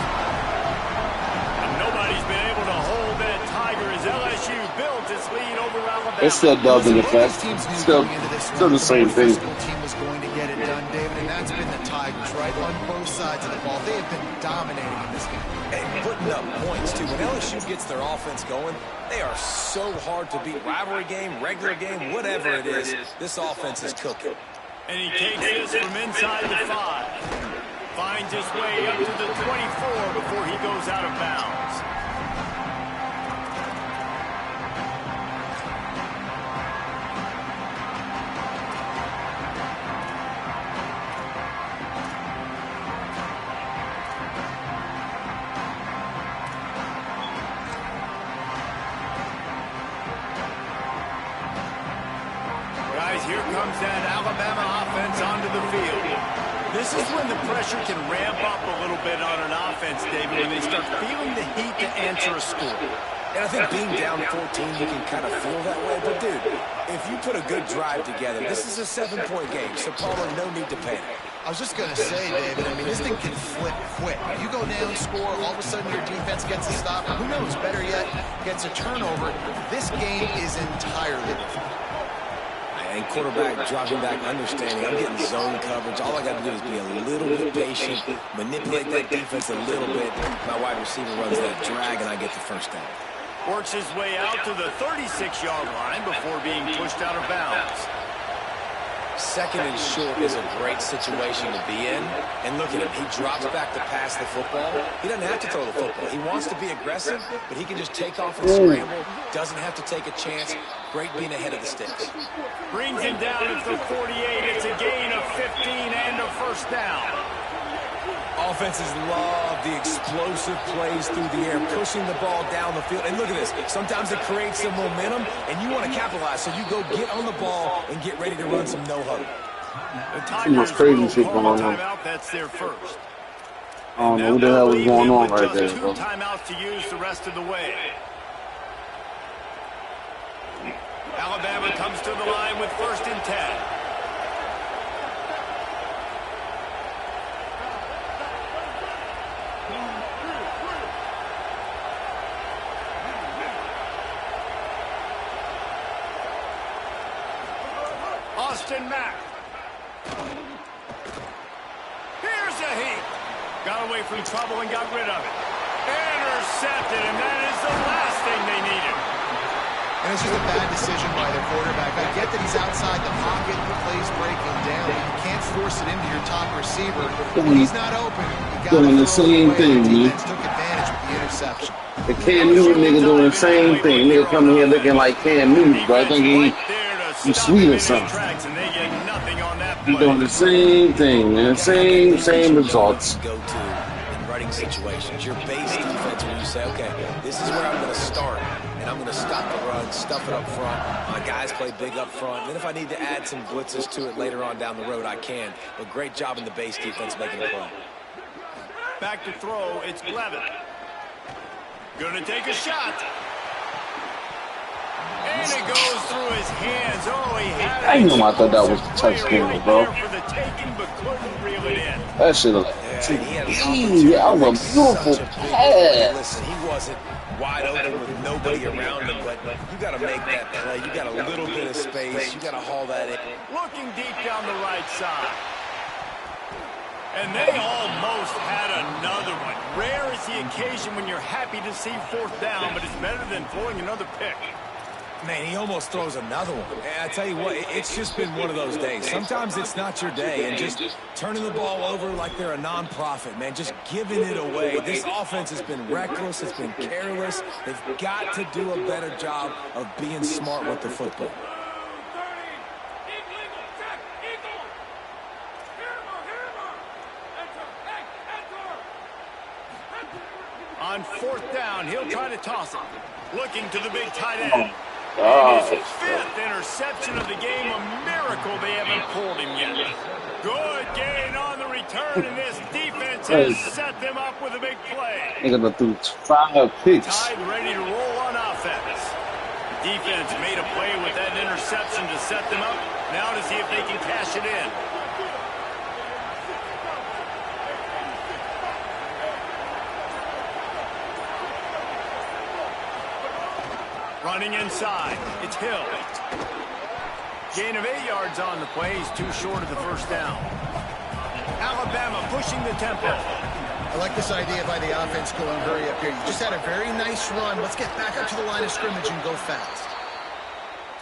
And nobody's been able to hold that Tiger as LSU builds its lead over Alabama. It's still doesn't affect. Still the same thing. Team was going to get it done, David, and that's been the Tigers, right? On both sides of the ball. They have been dominating in this game. And putting up points, too. When LSU gets their offense going, they are so hard to beat. Rivalry game, regular game, whatever it is, this offense is cooking. And he takes this from inside the 5. Finds his way up to the 24 before he goes out of bounds. Here comes that Alabama offense onto the field. This is when the pressure can ramp up a little bit on an offense, David, when they start feeling the heat to answer a score. And I think being down 14, you can kind of feel that way. But, dude, if you put a good drive together, this is a 7-point game, so Palmer, no need to panic. I was just going to say, David, I mean, this thing can flip quick. You go down, score, all of a sudden your defense gets a stop. Who knows, better yet, gets a turnover. This game is entirely different. And quarterback dropping back, understanding I'm getting zone coverage. All I got to do is be a little bit patient, manipulate that defense a little bit. My wide receiver runs that drag, and I get the first down. Works his way out to the 36-yard line before being pushed out of bounds. 2nd and short is a great situation to be in. And look at him. He drops back to pass the football. He doesn't have to throw the football. He wants to be aggressive, but he can just take off and scramble. Doesn't have to take a chance. Great being ahead of the sticks. Brings him down at the 48. It's a gain of 15 and a first down. Offenses love the explosive plays through the air, pushing the ball down the field. And look at this. Sometimes it creates some momentum, and you want to capitalize. So you go get on the ball and get ready to run some no-huddle. The Tigers crazy shit going on. Timeout, that's their first. I don't know what the hell is going on right there, bro. 2 timeouts to use the rest of the way. Alabama comes to the line with 1st and 10. Austin Mack. Here's a heat. Got away from trouble and got rid of it. Intercepted, and that is the last thing they needed. And it's just a bad decision by the quarterback. I get that he's outside the pocket, the play's breaking down. You can't force it into your top receiver. When he's not open, you got to doing the throw it same away. thing, The man. defense took advantage with the interception. The Cam Newton nigga doing the same thing. Nigga coming here looking like Cam Newton, bro. I think he's sweet or something. He's doing the same thing, man. Same results. Go to in running situations. Your base defense, when you say, okay, this is where I'm going to start, and I'm going to stop the run, stuff it up front. My guys play big up front. Then if I need to add some blitzes to it later on down the road, I can. But great job in the base defense making the play. Back to throw, it's Blevin. Gonna take a shot. And it goes through his hands. Oh, he had it. I know I thought that was the touchdown, bro. For the taking, but couldn't reel it in. That shit was that was a beautiful pass. Listen, he wasn't wide open with nobody around him, but you got to make that play. You got a little bit of space. You got to haul that in. Looking deep down the right side. And they almost had another one. Rare is the occasion when you're happy to see fourth down, but it's better than throwing another pick. Man, he almost throws another one. And I tell you what, it's just been one of those days. Sometimes it's not your day, and just turning the ball over like they're a nonprofit, man, just giving it away. This offense has been reckless. It's been careless. They've got to do a better job of being smart with the football. On fourth down, he'll try to toss it. Looking to the big tight end. And his fifth interception of the game, a miracle they haven't pulled him yet. Good gain on the return, and this defense has set them up with a big play. Nigga threw 5 picks. Tied, ready to roll on offense. Defense made a play with that interception to set them up. Now to see if they can cash it in. Running inside, it's Hill. Gain of 8 yards on the play. He's too short of the first down. Alabama pushing the tempo. I like this idea by the offense going hurry up here. You just had a very nice run. Let's get back up to the line of scrimmage and go fast.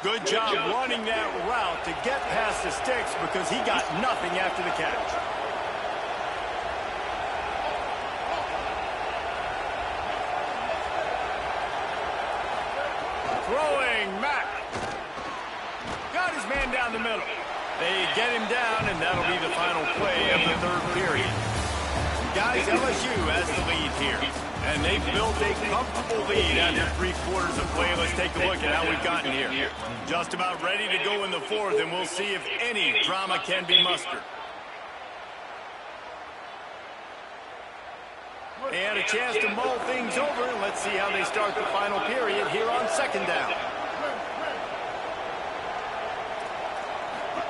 Good job running that route to get past the sticks because he got nothing after the catch. Throwing, Mack. Got his man down the middle. They get him down, and that'll be the final play of the third period. Guys, LSU has the lead here. And they've built a comfortable lead after 3 quarters of play. Let's take a look at how we've gotten here. Just about ready to go in the fourth, and we'll see if any drama can be mustered. They had a chance to mull things over, and let's see how they start the final period here on second down.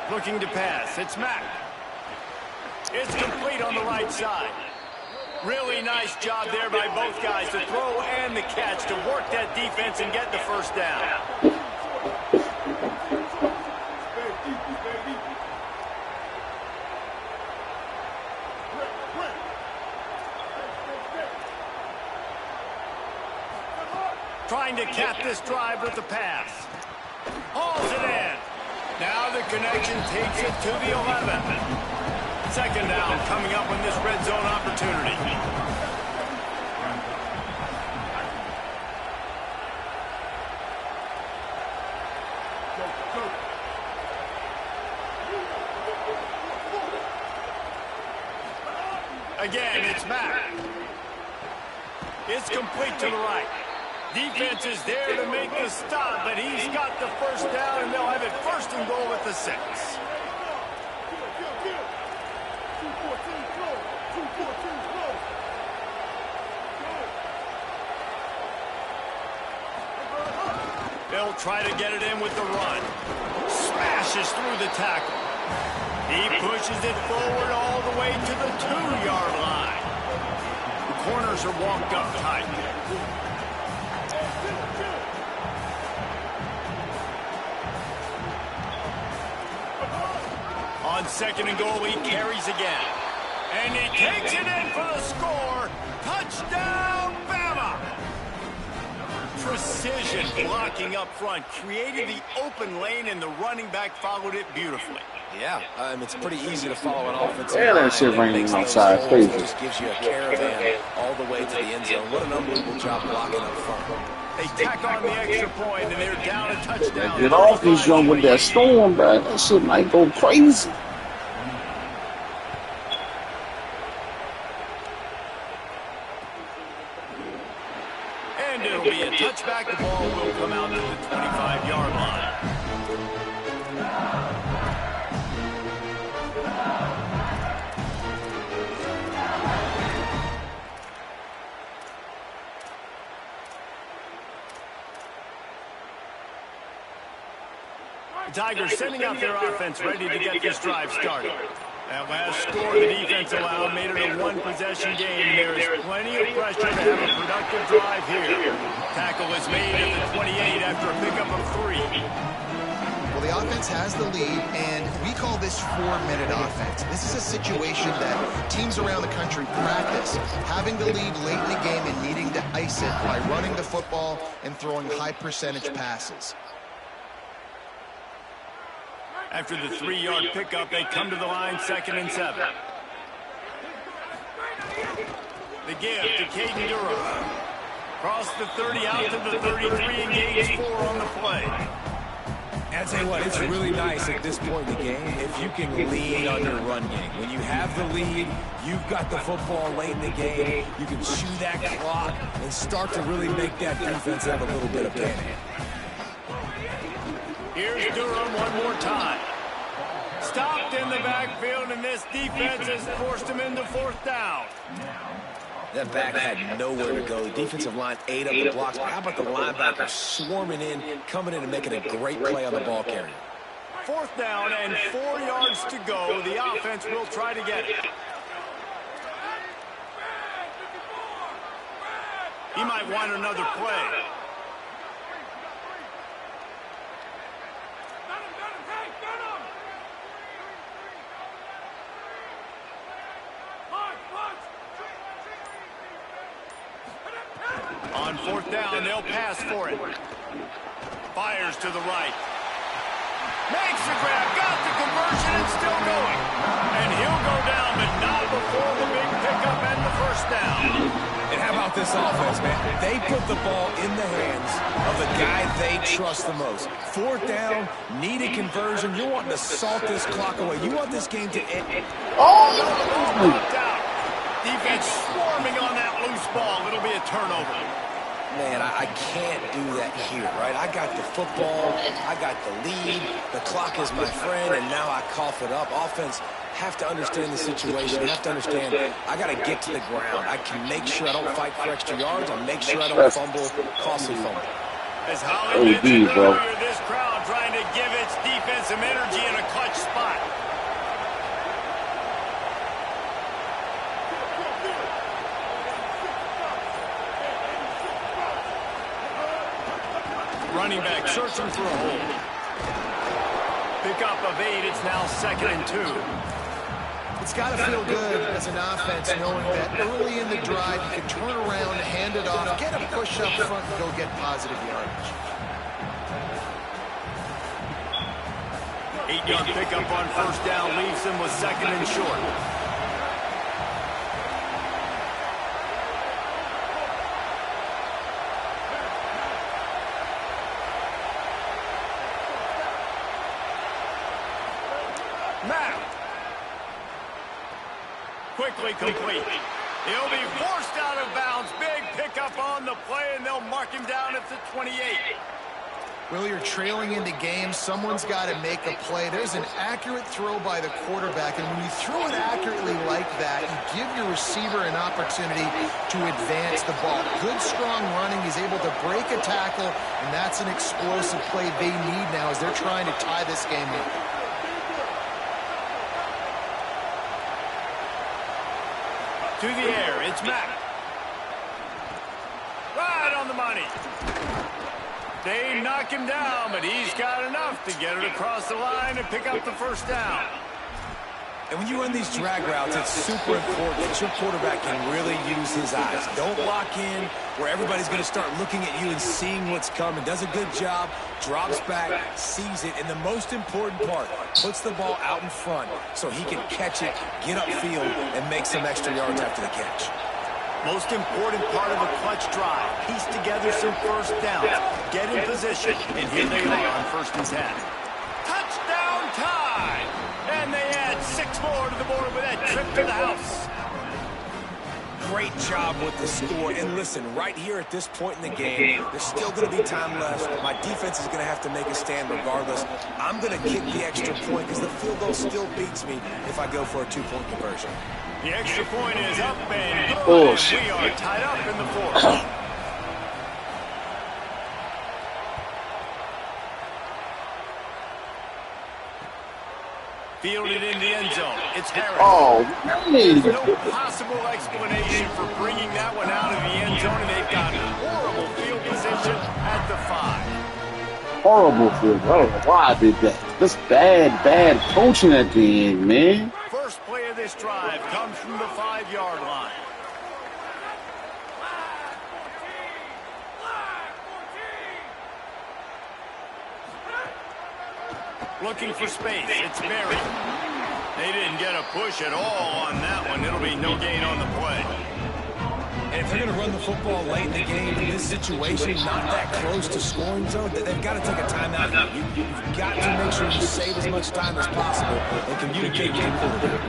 Looking to pass, it's Mack. It's complete on the right side. Really nice job there by both guys to throw and the catch to work that defense and get the first down. Trying to cap this drive with the pass. Hauls it in. Now the connection takes it to the 11. Second down coming up in this red zone opportunity. Again, it's Mack. It's complete to the right. Defense is there to make the stop, but he's got the first down, and they'll have it first and goal at the 6. They'll try to get it in with the run. Smashes through the tackle. He pushes it forward all the way to the 2-yard line. The corners are walked up tight. On second and goal, he carries again. And he takes it in for the score. Touchdown, Bama! Precision separation, blocking up front, created the open lane, and the running back followed it beautifully. Yeah, it's pretty easy to follow an offensive Yeah, line. that shit It raining makes those outside. holes, Crazy. it just gives you a caravan all the way to the end zone. What an unbelievable job blocking up front. They tack on the extra point, and they're down a touchdown. Get off this joint with that storm, bro. That shit might go crazy. And it'll be a touchback. The ball will come out to the 25-yard line. The Tigers sending out their offense, ready to get this drive started. That last score the defense allowed made it a one-possession game. There is plenty of pressure to have a productive drive here. Tackle is made at the 28 after a pickup of 3. Well, the offense has the lead, and we call this 4-minute offense. This is a situation that teams around the country practice, having the lead late in the game and needing to ice it by running the football and throwing high-percentage passes. After the 3-yard pickup, they come to the line, 2nd and 7. The give to Caden Durham. Cross the 30 out to the 33, engage 4 on the play. And I'll tell you what, it's really nice at this point in the game if you can lead on your run game. When you have the lead, you've got the football late in the game, you can chew that clock and start to really make that defense have a little bit of panic. Here's Durham one more time. Stopped in the backfield, and this defense has forced him into 4th down. That back had nowhere to go. The defensive line ate up the blocks. But how about the linebacker swarming in, coming in and making a great play on the ball carrier? 4th down and 4 yards to go. The offense will try to get it. He might want another play. On 4th down, they'll pass for it. Fires to the right. Makes the grab, got the conversion, and still going. And he'll go down, but not before the big pickup and the 1st down. And how about this offense, man? They put the ball in the hands of the guy they trust the most. 4th down, need a conversion. You're wanting to salt this clock away. You want this game to end. Oh, no, the ball popped out. Defense swarming on that loose ball. It'll be a turnover. Man, I can't do that here, right? I got the football, I got the lead, the clock is my friend, and now I cough it up. Offense have to understand the situation, have to understand I got to get to the ground. I can make sure I don't fight for extra yards, I'll make sure I don't fumble, costly fumble. As Holly mentioned earlier, this crowd trying to give its defense some energy in a clutch spot. Running back searching for a hole. Pickup of 8. It's now 2nd and 2. It's got to feel good as an offense knowing that early in the drive you can turn around, hand it off, get a push up front, and go get positive yardage. 8-yard pickup on 1st down leaves them with 2nd and short. Quickly complete. He'll be forced out of bounds. Big pickup on the play, and they'll mark him down at the 28. Well, you're trailing into games. Someone's got to make a play. There's an accurate throw by the quarterback, and when you throw it accurately like that, you give your receiver an opportunity to advance the ball. Good, strong running. He's able to break a tackle, and that's an explosive play they need now as they're trying to tie this game up. To the air, it's Mack. Right on the money. They knock him down, but he's got enough to get it across the line and pick up the 1st down. And when you run these drag routes, it's super important that your quarterback can really use his eyes. Don't lock in where everybody's going to start looking at you and seeing what's coming. Does a good job, drops back, sees it, and the most important part, puts the ball out in front so he can catch it, get upfield, and make some extra yards after the catch. Most important part of a clutch drive. Piece together some first downs. Get in position, and here they are on 1st and 10. Touchdown time! And they add 6 more to the board with that trip to the house. Great job with the score. And listen, right here at this point in the game, there's still going to be time left. My defense is going to have to make a stand regardless. I'm going to kick the extra point because the field goal still beats me if I go for a 2-point conversion. The extra point is up and good. And we are tied up in the 4th. Fielded in the end zone. It's Harris. Oh, There's man. no possible explanation for bringing that one out of the end zone, and they've got horrible field position at the 5. Horrible field. I don't know why I did that. Just bad coaching at the end, man. First play of this drive comes from the 5-yard line. Looking for space. It's Berry. They didn't get a push at all on that one. It'll be no gain on the play. And if they're going to run the football late in the game, in this situation, not that close to scoring zone, they've got to take a timeout. You've got to make sure you save as much time as possible and communicate with your quarterback.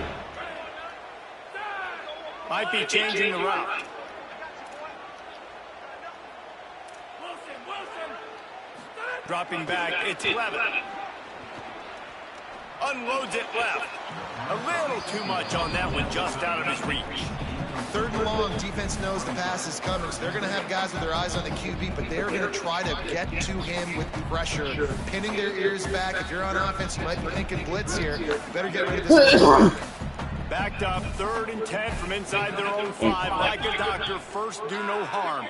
Might be changing the route. Dropping back, it's Levin. Unloads it left. A little too much on that one, just out of his reach. 3rd and long, defense knows the pass is coming, so they're going to have guys with their eyes on the QB, but they're going to try to get to him with pressure, pinning their ears back. If you're on offense, you might be thinking blitz here. You better get rid of this. Backed up, 3rd and 10 from inside their own 5. Like a doctor, first do no harm.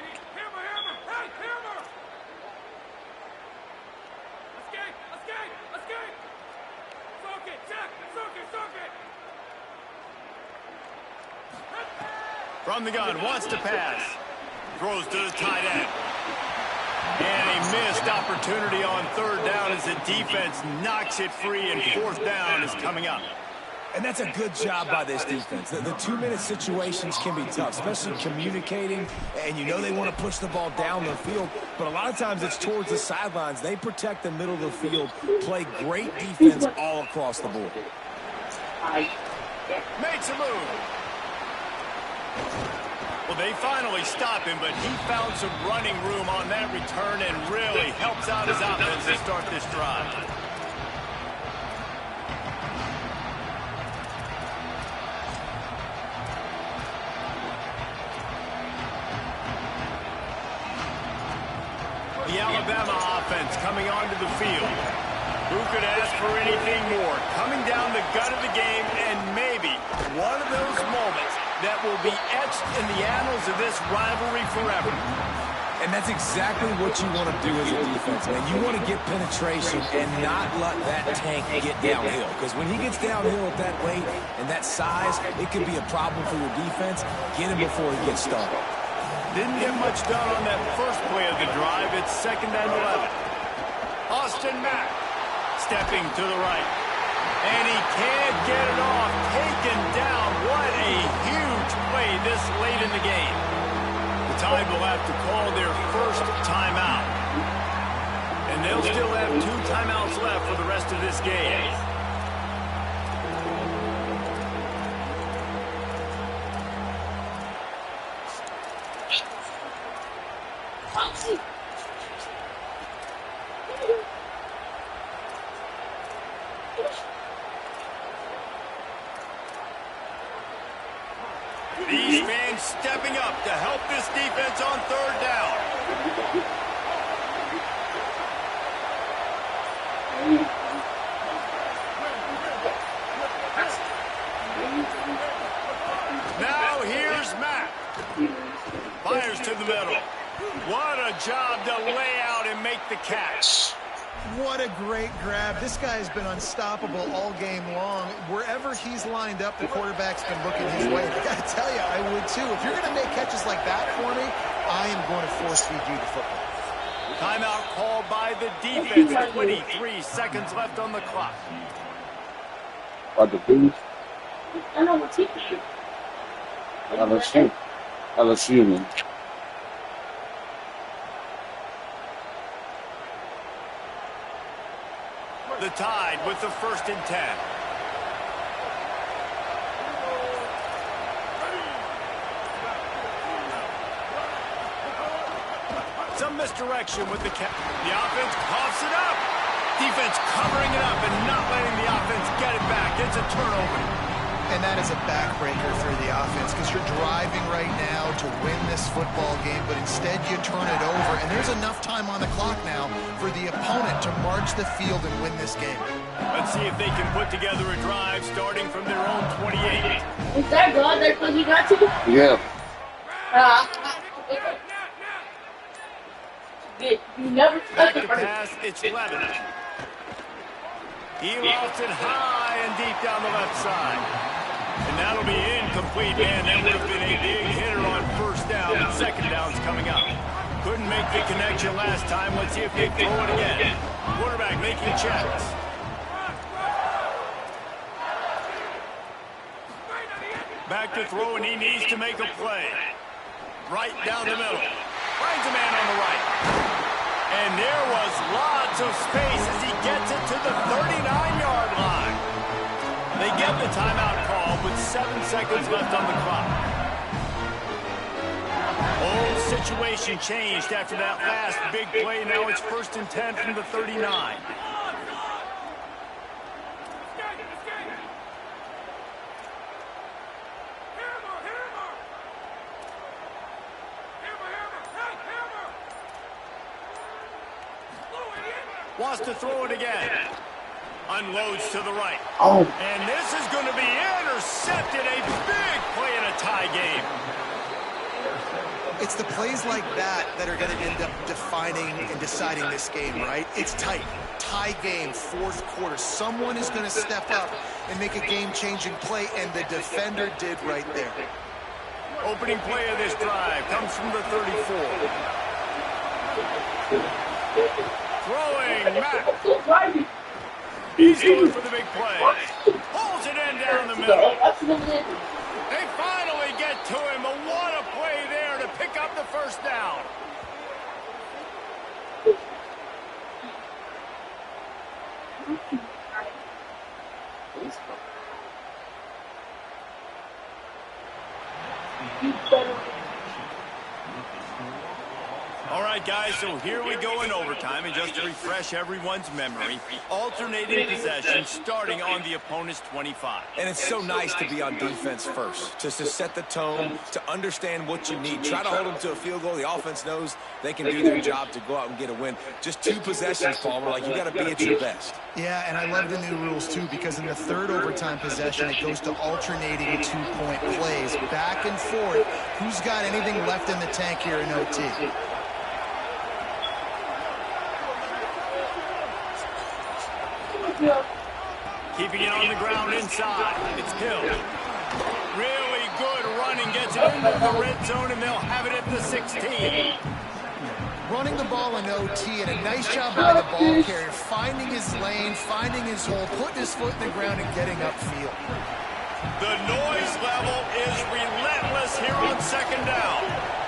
From the gun, wants to pass. Throws to the tight end. And a missed opportunity on 3rd down as the defense knocks it free, and 4th down is coming up. And that's a good job by this defense. The 2-minute situations can be tough, especially communicating, and you know they want to push the ball down the field, but a lot of times it's towards the sidelines. They protect the middle of the field, play great defense all across the board. Makes a move. Well, they finally stop him, but he found some running room on that return and really helps out his offense to start this drive. The Alabama offense coming onto the field. Who could ask for anything more? Coming down the gut of the game, and maybe one of those moments that will be etched in the annals of this rivalry forever. And that's exactly what you want to do as a defense, man. You want to get penetration and not let that tank get downhill. Because when he gets downhill at that weight and that size, it could be a problem for your defense. Get him before he gets started. Didn't get much done on that first play of the drive. It's 2nd and 11. Austin Mack stepping to the right. And he can't get it off. Taken down. What a huge play this late in the game. The Tide will have to call their first timeout. And they'll still have 2 timeouts left for the rest of this game. These fans stepping up to help this defense on 3rd down. Now here's Mack. Fires to the middle. What a job to lay out and make the catch. What a great grab. This guy has been unstoppable all game long. Wherever he's lined up, the quarterback's been looking his way. I got to tell you, I would too. If you're going to make catches like that for me, I am going to force feed you the football. Timeout called by the defense. 23 seconds left on the clock. What the boost? I know what team it is. LSU. LSU, man. The Tide with the 1st and 10. Some misdirection with the offense coughs it up. Defense covering it up and not letting the offense get it back. It's a turnover. And that is a backbreaker for the offense because you're driving right now to win this football game, but instead you turn it over, and there's enough time on the clock now for the opponent to march the field and win this game. Let's see if they can put together a drive starting from their own 28. Is that God that he got to? Yeah. You never Back to pass, it's Levin. He lofts it high and deep down the left side. And that'll be incomplete, man. That would have been a big hitter on 1st down, but 2nd down's coming up. Couldn't make the connection last time. Let's see if they throw it again. Quarterback making checks. Back to throw, and he needs to make a play. Right down the middle. Finds a man on the right. And there was lots of space as he gets it to the 39-yard line. They get the timeout call with 7 seconds left on the clock. Whole situation changed after that last big play. Now it's 1st and 10 from the 39. Wants to throw it again. Unloads to the right. Oh. And this is going to be intercepted. A big play in a tie game. It's the plays like that that are going to end up defining and deciding this game, right? It's tight. Tie game, 4th quarter. Someone is going to step up and make a game-changing play, and the defender did right there. Opening play of this drive comes from the 34. Throwing Matt. He's going for the big play. Pulls it in down the middle. They finally get to him, but what a play there to pick up the 1st down. All right, guys, so here we go in overtime, and just to refresh everyone's memory, alternating possession starting on the opponent's 25. And it's so nice to be on defense first, just to set the tone, to understand what you need. Try to hold them to a field goal. The offense knows they can do their job to go out and get a win. Just 2 possessions, Palmer, like you got to be at your best. Yeah, and I love the new rules, too, because in the 3rd overtime possession, it goes to alternating 2-point plays, back and forth. Who's got anything left in the tank here in OT? Keeping it on the ground inside. It's Hill. Really good running. Gets it into the red zone, and they'll have it at the 16. Running the ball in OT, and a nice job by the ball carrier, finding his lane, finding his hole, putting his foot in the ground, and getting upfield. The noise level is relentless here on 2nd down.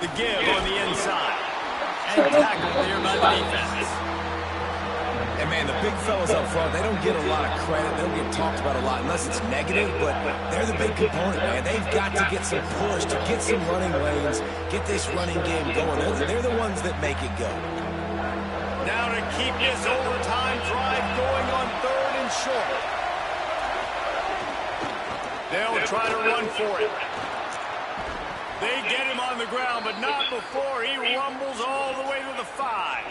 The give on the inside. And tackled there by the defense. And, man, the big fellas up front, they don't get a lot of credit. They don't get talked about a lot unless it's negative, but they're the big component, man. They've got to get some push, to get some running lanes, get this running game going. They're the ones that make it go. Now to keep this overtime drive going on 3rd and short. They'll try to run for it. They get him on the ground, but not before he rumbles all the way to the 5.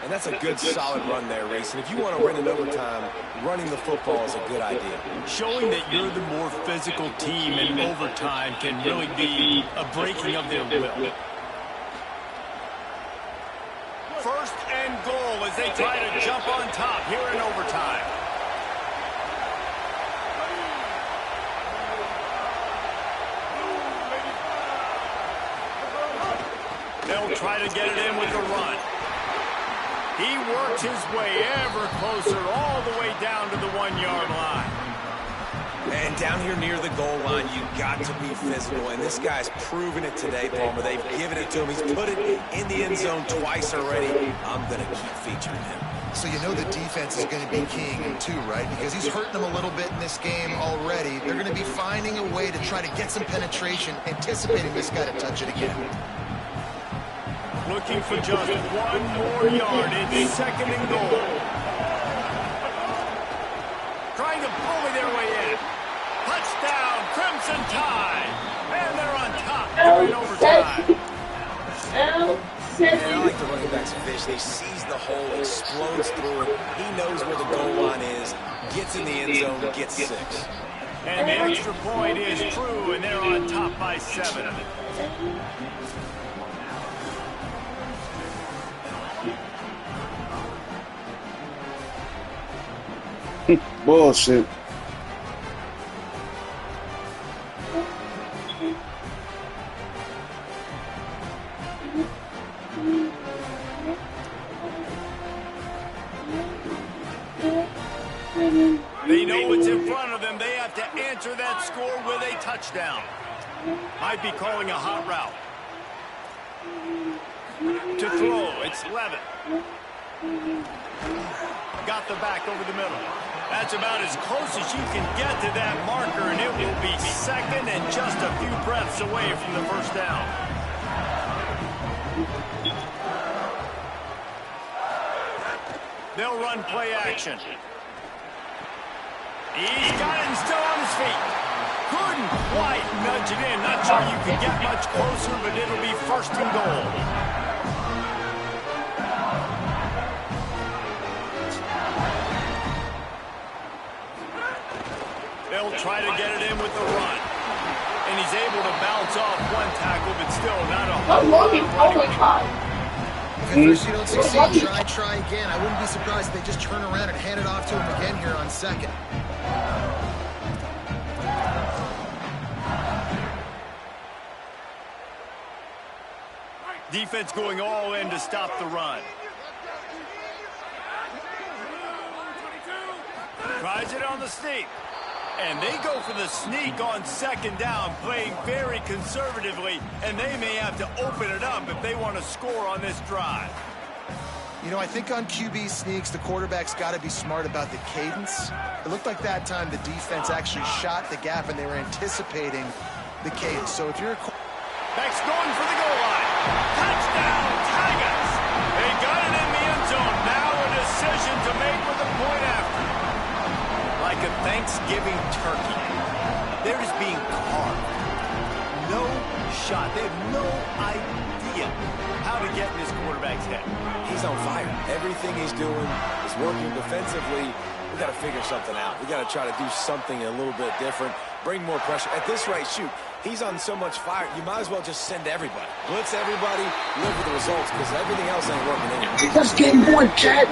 And that's a good, solid run there, Reese. And if you want to win in overtime, running the football is a good idea. Showing that you're the more physical team in overtime can really be a breaking of their will. First and goal as they try to jump on top here in overtime. They'll try to get it in with the run. He works his way ever closer all the way down to the 1-yard line. And down here near the goal line, you got to be physical. And this guy's proven it today, Palmer. They've given it to him. He's put it in the end zone twice already. I'm going to keep featuring him. So you know the defense is going to be keying him too, right? Because he's hurting them a little bit in this game already. They're going to be finding a way to try to get some penetration, anticipating this guy to touch it again. Looking for just 1 more yard. It's second and goal. Trying to bully their way in. Touchdown, Crimson Tide. And they're on top during overtime. And I like the running back's vision. He sees the hole, explodes through it. He knows where the goal line is, gets in the end zone, gets 6. And the extra point is true, and they're on top by 7. Bullshit. They know what's in front of them. They have to answer that score with a touchdown. Might be calling a hot route. To throw, it's Levitt. Got the back over the middle. That's about as close as you can get to that marker, and it will be second and just a few breaths away from the first down. They'll run play action. He's got it and still on his feet. Couldn't quite nudge it in. Not sure you can get much closer, but it'll be first and goal. They'll try to get it in with the run. And he's able to bounce off one tackle, but still not a whole lot of running. If at first you don't succeed, try again. I wouldn't be surprised if they just turn around and hand it off to him again here on second. Defense going all in to stop the run. Tries it on the sneak. And they go for the sneak on second down, playing very conservatively, and they may have to open it up if they want to score on this drive. You know, I think on QB sneaks, the quarterback's got to be smart about the cadence. It looked like that time the defense actually shot the gap, and they were anticipating the cadence. So if you're a... Beck's going for the goal line. Touchdown, Tigers! They got it in the end zone. Now a decision to make with a point after. Like a Thanksgiving turkey. They're just being carved. No shot. They have no idea how to get in this quarterback's head. He's on fire. Everything he's doing is working defensively. We got to figure something out. We got to try to do something a little bit different. Bring more pressure. At this rate, shoot, he's on so much fire, you might as well just send everybody. Blitz everybody, live with the results, because everything else ain't working anymore. That's game one, Chad.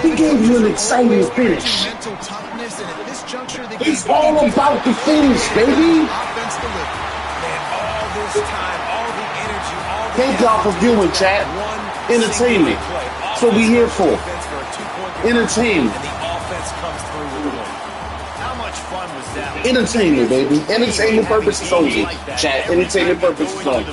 He gave you an exciting finish. Mental toughness, and at this juncture, it's all about the finish, baby. Offense delivered. Man, all this time, all the energy, all the... Thank y'all for viewing, Chad. Entertainment. That's what we here for. Entertainment. And the offense comes through with the win. How much fun was that? Entertainment, baby. Entertainment purposes only. Chat. Entertainment purposes only.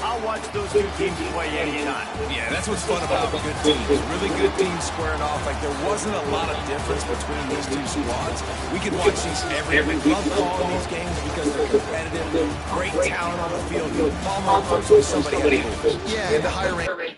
I'll watch those two teams play anytime. Yeah, that's what's fun about the good teams. Really good teams squaring off. Like, there wasn't a lot of difference between these two squads. We could watch these every week. Love calling these games because they're competitive. Great talent on the field. Palmer versus somebody else. Yeah, and the higher rank.